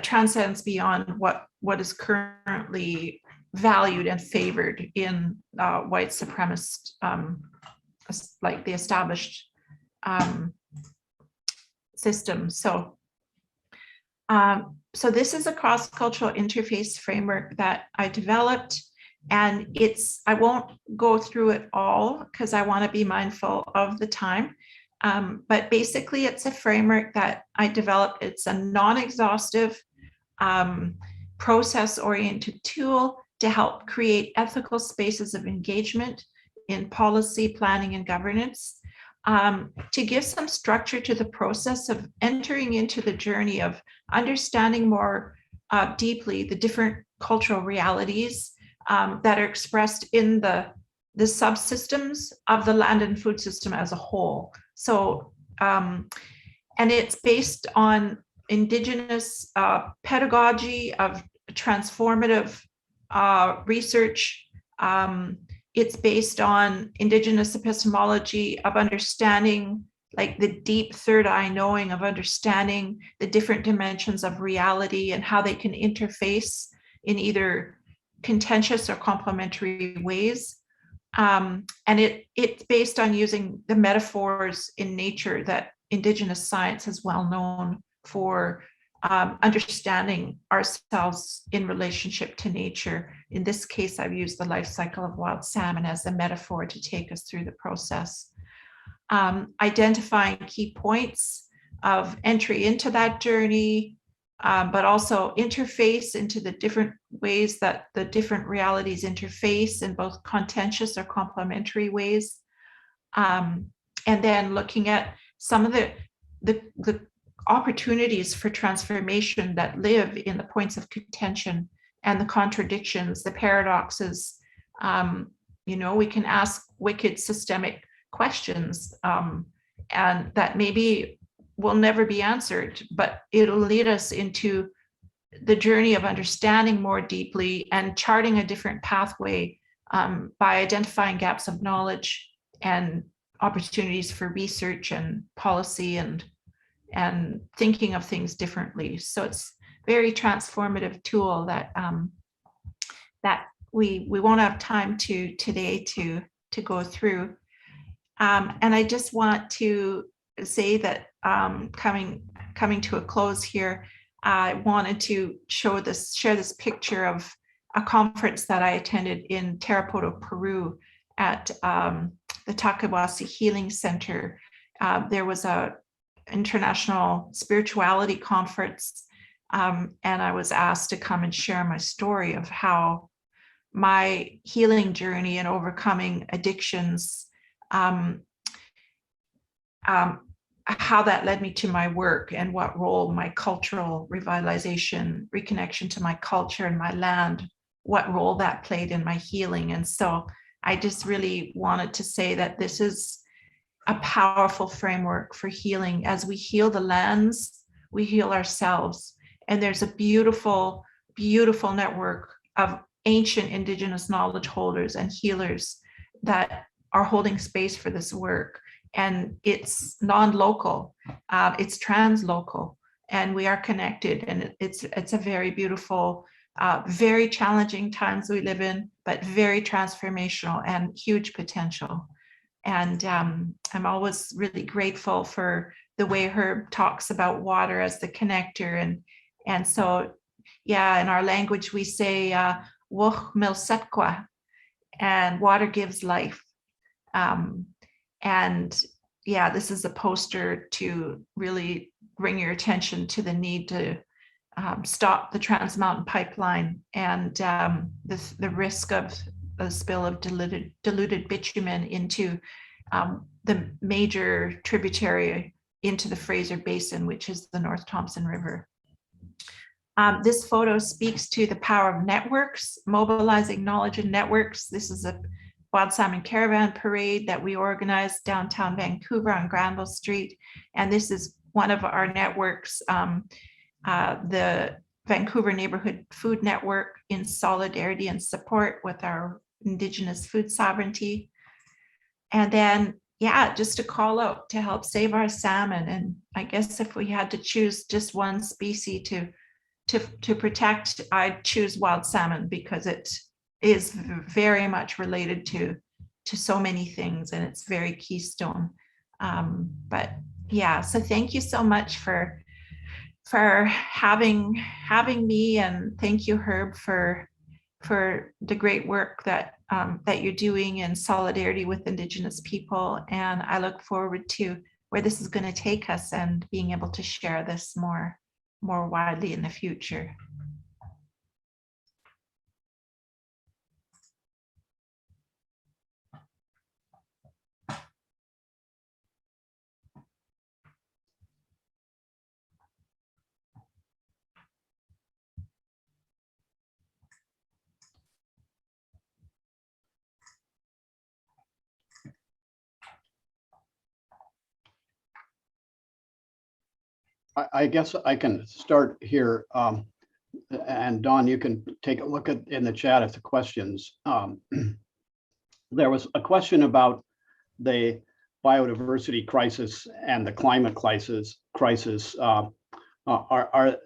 transcends beyond what is currently valued and favored in white supremacist, like the established system. So this is a cross-cultural interface framework that I developed, and I won't go through it all because I want to be mindful of the time. But basically it's a framework that I developed. It's a non-exhaustive process-oriented tool to help create ethical spaces of engagement in policy, planning, and governance, to give some structure to the process of entering into the journey of understanding more deeply the different cultural realities that are expressed in the the subsystems of the land and food system as a whole. So, and it's based on Indigenous pedagogy of transformative research. It's based on Indigenous epistemology of understanding, like the deep third eye knowing of understanding the different dimensions of reality and how they can interface in either contentious or complementary ways. And it's based on using the metaphors in nature that Indigenous science is well known for, understanding ourselves in relationship to nature. In this case, I've used the life cycle of wild salmon as a metaphor to take us through the process. Identifying key points of entry into that journey, but also interface into the different ways that the different realities interface in both contentious or complementary ways. And then looking at some of the opportunities for transformation that live in the points of contention and the contradictions, the paradoxes. We can ask wicked systemic questions, and that maybe will never be answered, but it'll lead us into the journey of understanding more deeply and charting a different pathway, by identifying gaps of knowledge and opportunities for research and policy and thinking of things differently. So it's a very transformative tool that that we won't have time today to go through. And I just want to say that, coming to a close here, I wanted to share this picture of a conference that I attended in Tarapoto, Peru, at the Takawasi Healing Center. There was a international spirituality conference, and I was asked to come and share my story of how my healing journey and overcoming addictions, how that led me to my work and what role my cultural revitalization, reconnection to my culture and my land, what role that played in my healing. And so I just really wanted to say that this is a powerful framework for healing. As we heal the lands, we heal ourselves. And there's a beautiful, beautiful network of ancient Indigenous knowledge holders and healers that are holding space for this work. And it's non-local, it's translocal, and we are connected. And it's a very beautiful, very challenging times we live in, but very transformational and huge potential. And I'm always really grateful for the way Herb talks about water as the connector. And so, yeah, in our language, we say, "Woch mil setkwa," and water gives life. And yeah, this is a poster to really bring your attention to the need to stop the Trans Mountain Pipeline and the risk of a spill of diluted bitumen into the major tributary into the Fraser Basin, which is the North Thompson River. This photo speaks to the power of networks, mobilizing knowledge and networks. This is a Wild Salmon Caravan Parade that we organized downtown Vancouver on Granville Street. And this is one of our networks, the Vancouver Neighborhood Food Network, in solidarity and support with our Indigenous Food Sovereignty. And then, yeah, just a call out to help save our salmon. And I guess if we had to choose just one species to protect, I'd choose wild salmon, because it is very much related to so many things, and it's very keystone. But yeah, so thank you so much for having me, and thank you, Herb, for the great work that you're doing in solidarity with Indigenous people. And I look forward to where this is going to take us and being able to share this more widely in the future. I guess I can start here. And Don, you can take a look at in the chat at the questions. There was a question about the biodiversity crisis and the climate crisis. Are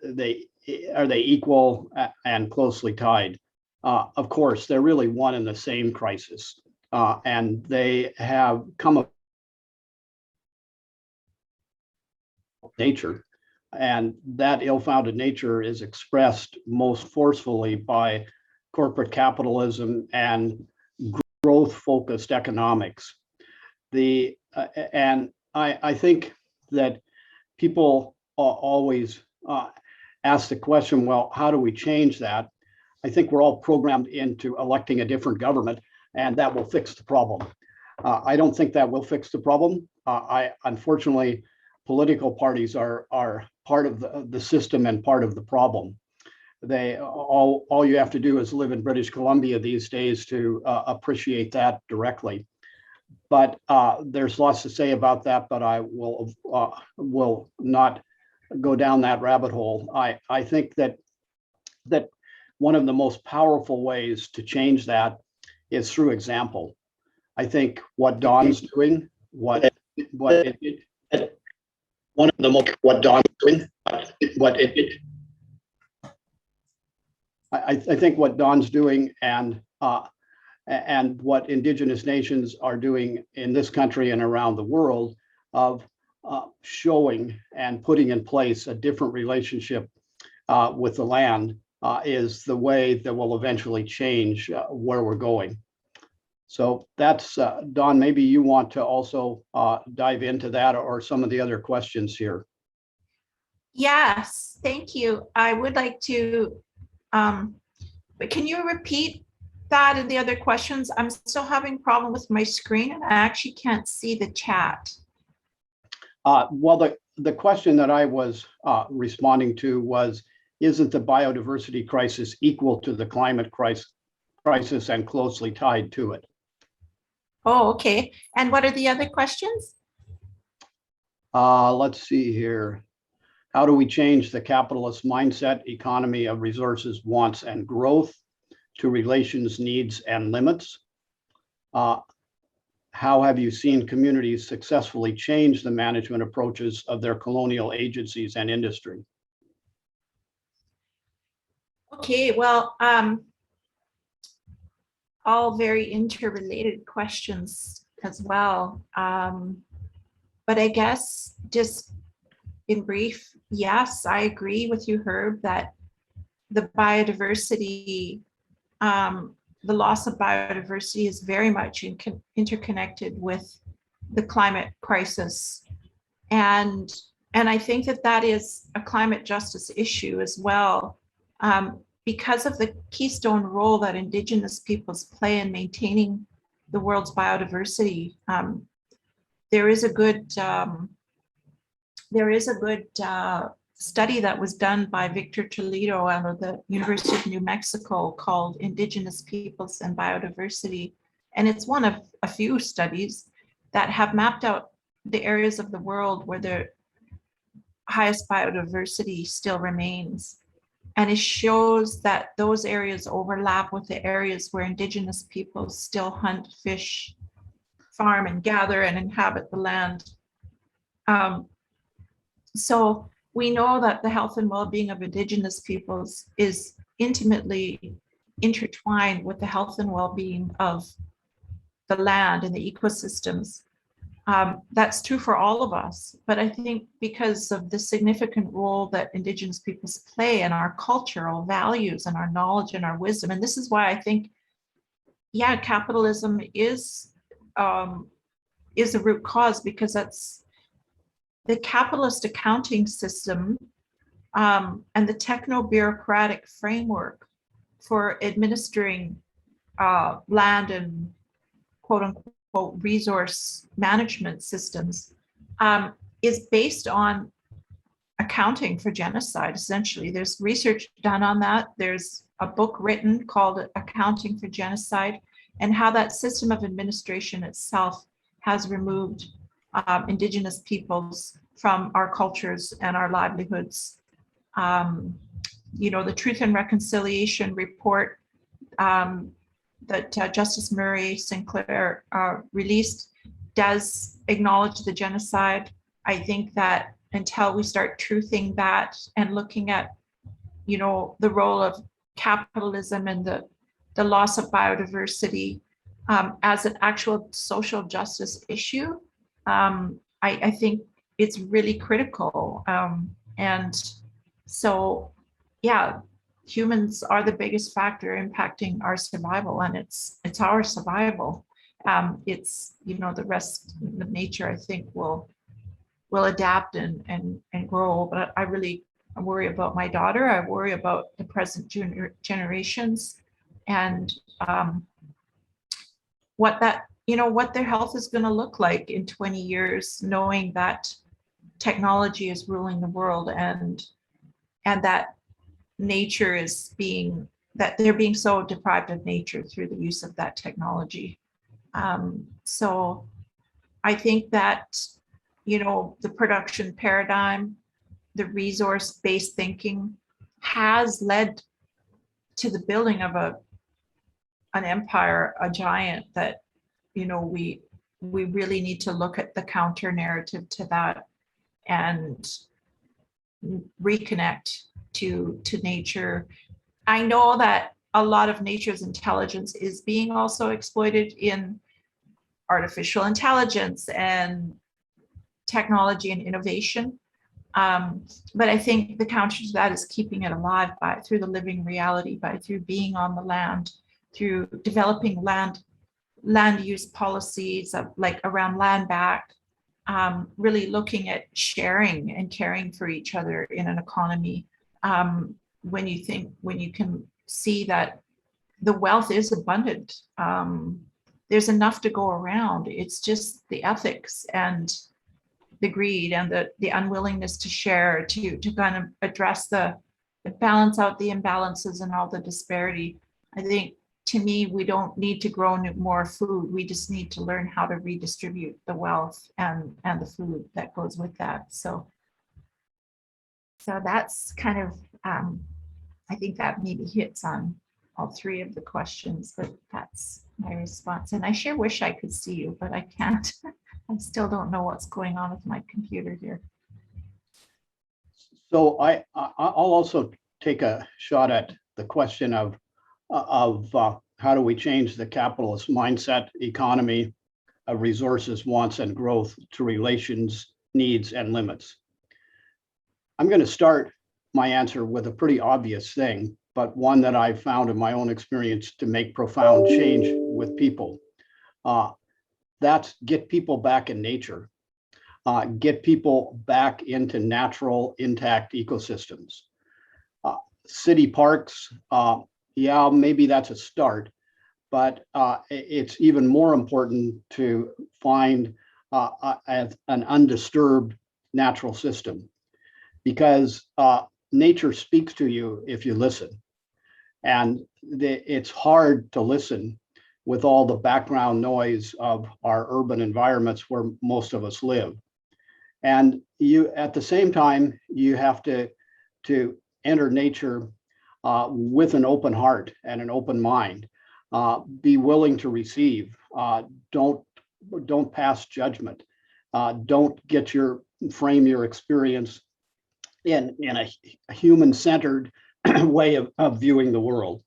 they equal and closely tied? Of course, they're really one and the same crisis, and they have come up nature, and that ill-founded nature is expressed most forcefully by corporate capitalism and growth-focused economics. And I think that people always ask the question, well, how do we change that? I think we're all programmed into electing a different government, and that will fix the problem. I don't think that will fix the problem. Unfortunately, political parties are part of the system and part of the problem. All you have to do is live in British Columbia these days to appreciate that directly. But there's lots to say about that, but I will not go down that rabbit hole. I think that one of the most powerful ways to change that is through example. I think what Don's doing, what Don's doing, I think what Don's doing and what Indigenous nations are doing in this country and around the world of showing and putting in place a different relationship with the land is the way that will eventually change where we're going. So that's, Don, maybe you want to also dive into that or some of the other questions here. Yes, thank you. I would like to, but can you repeat that and the other questions? I'm still having a problem with my screen and I actually can't see the chat. Well, the question that I was responding to was, isn't the biodiversity crisis equal to the climate crisis and closely tied to it? Oh, okay. And what are the other questions? Let's see here. How do we change the capitalist mindset, economy of resources, wants, and growth to relations, needs, and limits? How have you seen communities successfully change the management approaches of their colonial agencies and industry? Okay, well, all very interrelated questions as well. But I guess just in brief, yes, I agree with you, Herb, that the biodiversity, the loss of biodiversity is very much interconnected with the climate crisis. And I think that that is a climate justice issue as well, because of the keystone role that Indigenous peoples play in maintaining the world's biodiversity. There is a good study that was done by Victor Toledo out of the University of New Mexico called Indigenous Peoples and Biodiversity. And it's one of a few studies that have mapped out the areas of the world where the highest biodiversity still remains. And it shows that those areas overlap with the areas where Indigenous peoples still hunt, fish, farm, and gather and inhabit the land. So we know that the health and well-being of Indigenous peoples is intimately intertwined with the health and well-being of the land and the ecosystems. That's true for all of us, but I think because of the significant role that Indigenous peoples play in our cultural values and our knowledge and our wisdom, and this is why I think, yeah, capitalism is a root cause, because that's the capitalist accounting system and the techno-bureaucratic framework for administering land and quote unquote resource management systems is based on accounting for genocide, essentially. There's research done on that. There's a book written called Accounting for Genocide, and how that system of administration itself has removed Indigenous peoples from our cultures and our livelihoods. The Truth and Reconciliation report that Justice Murray Sinclair released does acknowledge the genocide. I think that until we start truthing that and looking at, the role of capitalism and the loss of biodiversity as an actual social justice issue, I think it's really critical. And so, yeah, humans are the biggest factor impacting our survival, and it's our survival. It's, the rest of nature, I think, will adapt and grow. But I really worry about my daughter. I worry about the present generations, and what their health is going to look like in 20 years, knowing that technology is ruling the world, and that nature that they're being so deprived of nature through the use of that technology. So I think that, the production paradigm, the resource-based thinking has led to the building of an empire, a giant that, we really need to look at the counter narrative to that and reconnect to nature. I know that a lot of nature's intelligence is being also exploited in artificial intelligence and technology and innovation. But I think the counter to that is keeping it alive through the living reality, through being on the land, through developing land use policies like around land back, really looking at sharing and caring for each other in an economy. When you can see that the wealth is abundant, there's enough to go around. It's just the ethics and the greed and the unwillingness to share, to kind of address the balance out the imbalances and all the disparity. I think, to me, we don't need to grow more food. We just need to learn how to redistribute the wealth and the food that goes with that. So that's kind of, I think that maybe hits on all three of the questions, but that's my response. And I sure wish I could see you, but I can't. I still don't know what's going on with my computer here. So I'll also take a shot at the question of how do we change the capitalist mindset, economy of resources, wants, and growth to relations, needs, and limits. I'm going to start my answer with a pretty obvious thing, but one that I've found in my own experience to make profound change with people. That's get people back in nature, get people back into natural, intact ecosystems. City parks, yeah, maybe that's a start, but it's even more important to find an undisturbed natural system, because nature speaks to you if you listen. And it's hard to listen with all the background noise of our urban environments where most of us live. And at the same time, you have to enter nature with an open heart and an open mind. Be willing to receive. Don't pass judgment. Don't frame your experience in a human-centered way of viewing the world.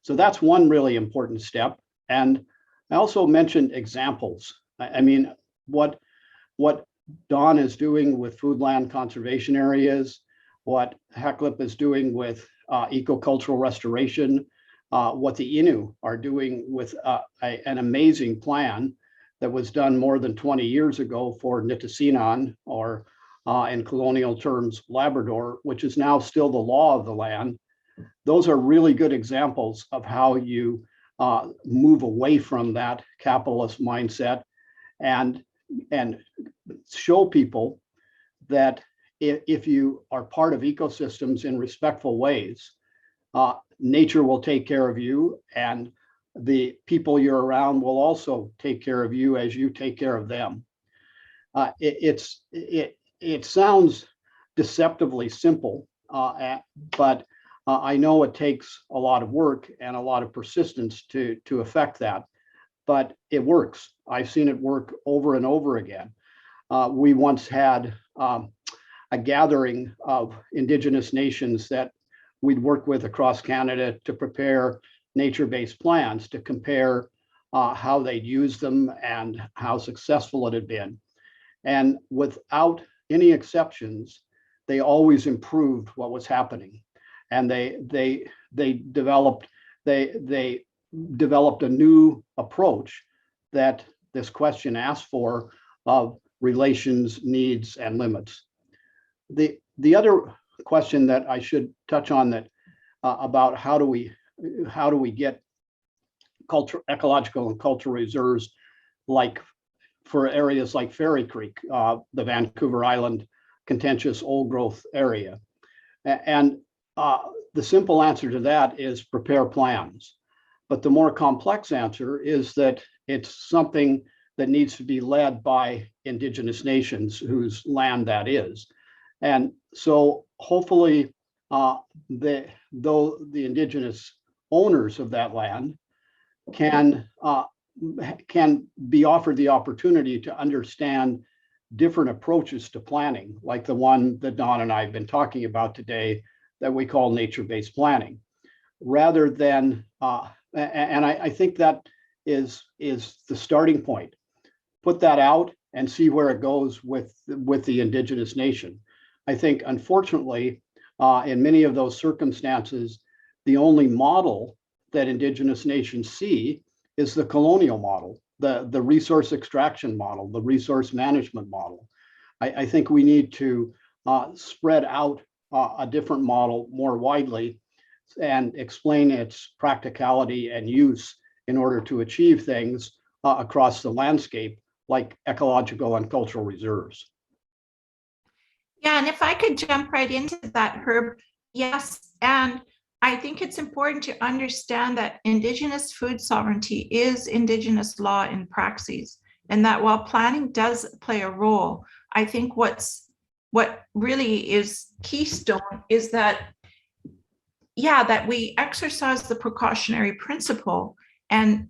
So that's one really important step. And I also mentioned examples. I mean, what Don is doing with foodland conservation areas, what Heclip is doing with ecocultural restoration, what the Innu are doing with an amazing plan that was done more than 20 years ago for Nitassinan, or in colonial terms, Labrador, which is now still the law of the land. Those are really good examples of how you move away from that capitalist mindset and show people that if you are part of ecosystems in respectful ways, nature will take care of you, and the people you're around will also take care of you as you take care of them. It sounds deceptively simple, but I know it takes a lot of work and a lot of persistence to affect that, but it works. I've seen it work over and over again. We once had a gathering of Indigenous nations that we'd work with across Canada to prepare nature-based plans to compare how they'd use them and how successful it had been. And without any exceptions, they always improved what was happening. And they developed a new approach that this question asked for of relations, needs, and limits. The other question that I should touch on that about how do we get ecological and cultural reserves, like for areas like Fairy Creek, the Vancouver Island contentious old growth area. And the simple answer to that is prepare plans. But the more complex answer is that it's something that needs to be led by Indigenous nations whose land that is. And so hopefully the Indigenous owners of that land can be offered the opportunity to understand different approaches to planning, like the one that Don and I have been talking about today that we call nature-based planning, rather than, and I think that is the starting point. Put that out and see where it goes with the Indigenous nation. I think, unfortunately, in many of those circumstances, the only model that Indigenous nations see is the colonial model, the resource extraction model, the resource management model. I think we need to spread out a different model more widely and explain its practicality and use in order to achieve things across the landscape, like ecological and cultural reserves. Yeah, and if I could jump right into that, Herb, yes, and I think it's important to understand that Indigenous food sovereignty is Indigenous law in praxis, and that while planning does play a role, I think what really is keystone is that, yeah, that we exercise the precautionary principle and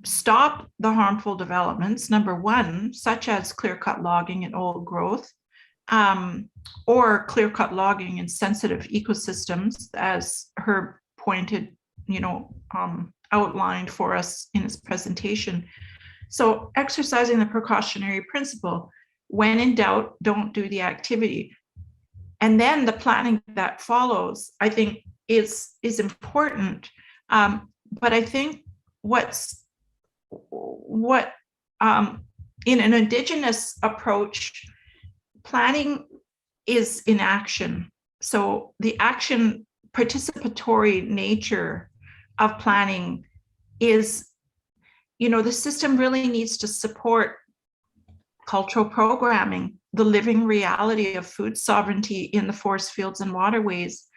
stop the harmful developments, number one, such as clear-cut logging and old growth, or clear-cut logging in sensitive ecosystems, as Herb pointed, outlined for us in his presentation. So exercising the precautionary principle, when in doubt, don't do the activity. And then the planning that follows, I think, is important. But I think in an Indigenous approach, planning is in action. So the action participatory nature of planning is, the system really needs to support cultural programming, the living reality of food sovereignty in the forest, fields, and waterways.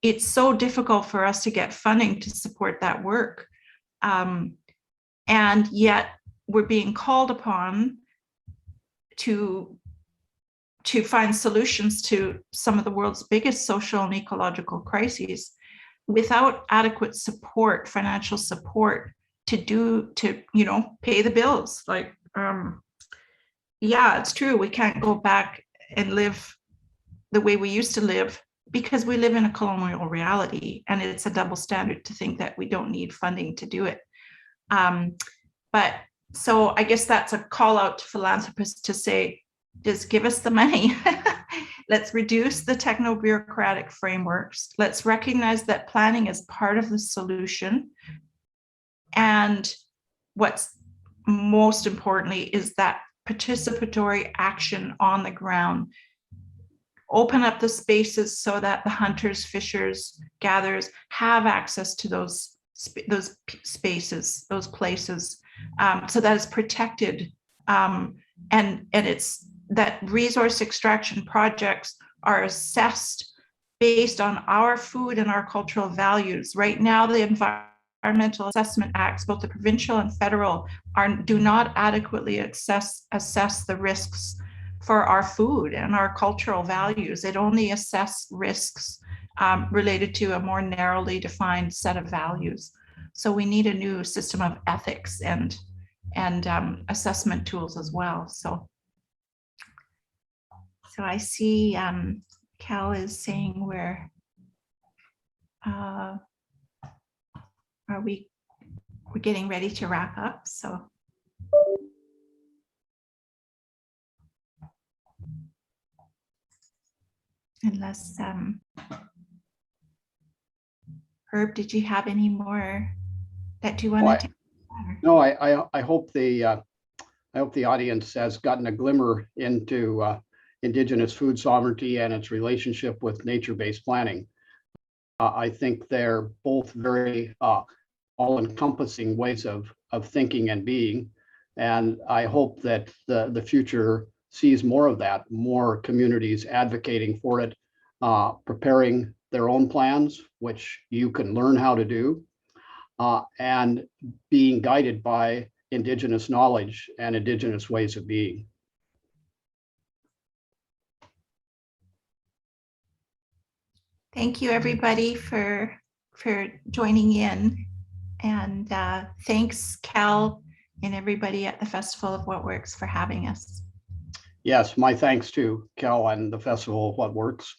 It's so difficult for us to get funding to support that work. And yet we're being called upon to find solutions to some of the world's biggest social and ecological crises without adequate support, financial support to pay the bills. Like, yeah, it's true. We can't go back and live the way we used to live because we live in a colonial reality, and it's a double standard to think that we don't need funding to do it. But so I guess that's a call out to philanthropists to say, just give us the money. Let's reduce the techno-bureaucratic frameworks. Let's recognize that planning is part of the solution. And what's most importantly is that participatory action on the ground. Open up the spaces so that the hunters, fishers, gatherers have access to those spaces, those places, so that it's protected. And it's that resource extraction projects are assessed based on our food and our cultural values. Right now, the Environmental Assessment Acts, both the provincial and federal, do not adequately assess the risks for our food and our cultural values. It only assesses risks related to a more narrowly defined set of values. So we need a new system of ethics and assessment tools as well. So I see Cal is saying we're getting ready to wrap up. So unless Herb, did you have any more that you wanted to? No, I hope the audience has gotten a glimmer into Indigenous food sovereignty and its relationship with nature-based planning. I think they're both very all-encompassing ways of thinking and being, and I hope that the future sees more of that, more communities advocating for it, preparing their own plans, which you can learn how to do, and being guided by Indigenous knowledge and Indigenous ways of being. Thank you, everybody, for joining in. And thanks, Cal, and everybody at the Festival of What Works for having us. Yes, my thanks to Cal and the Festival of What Works.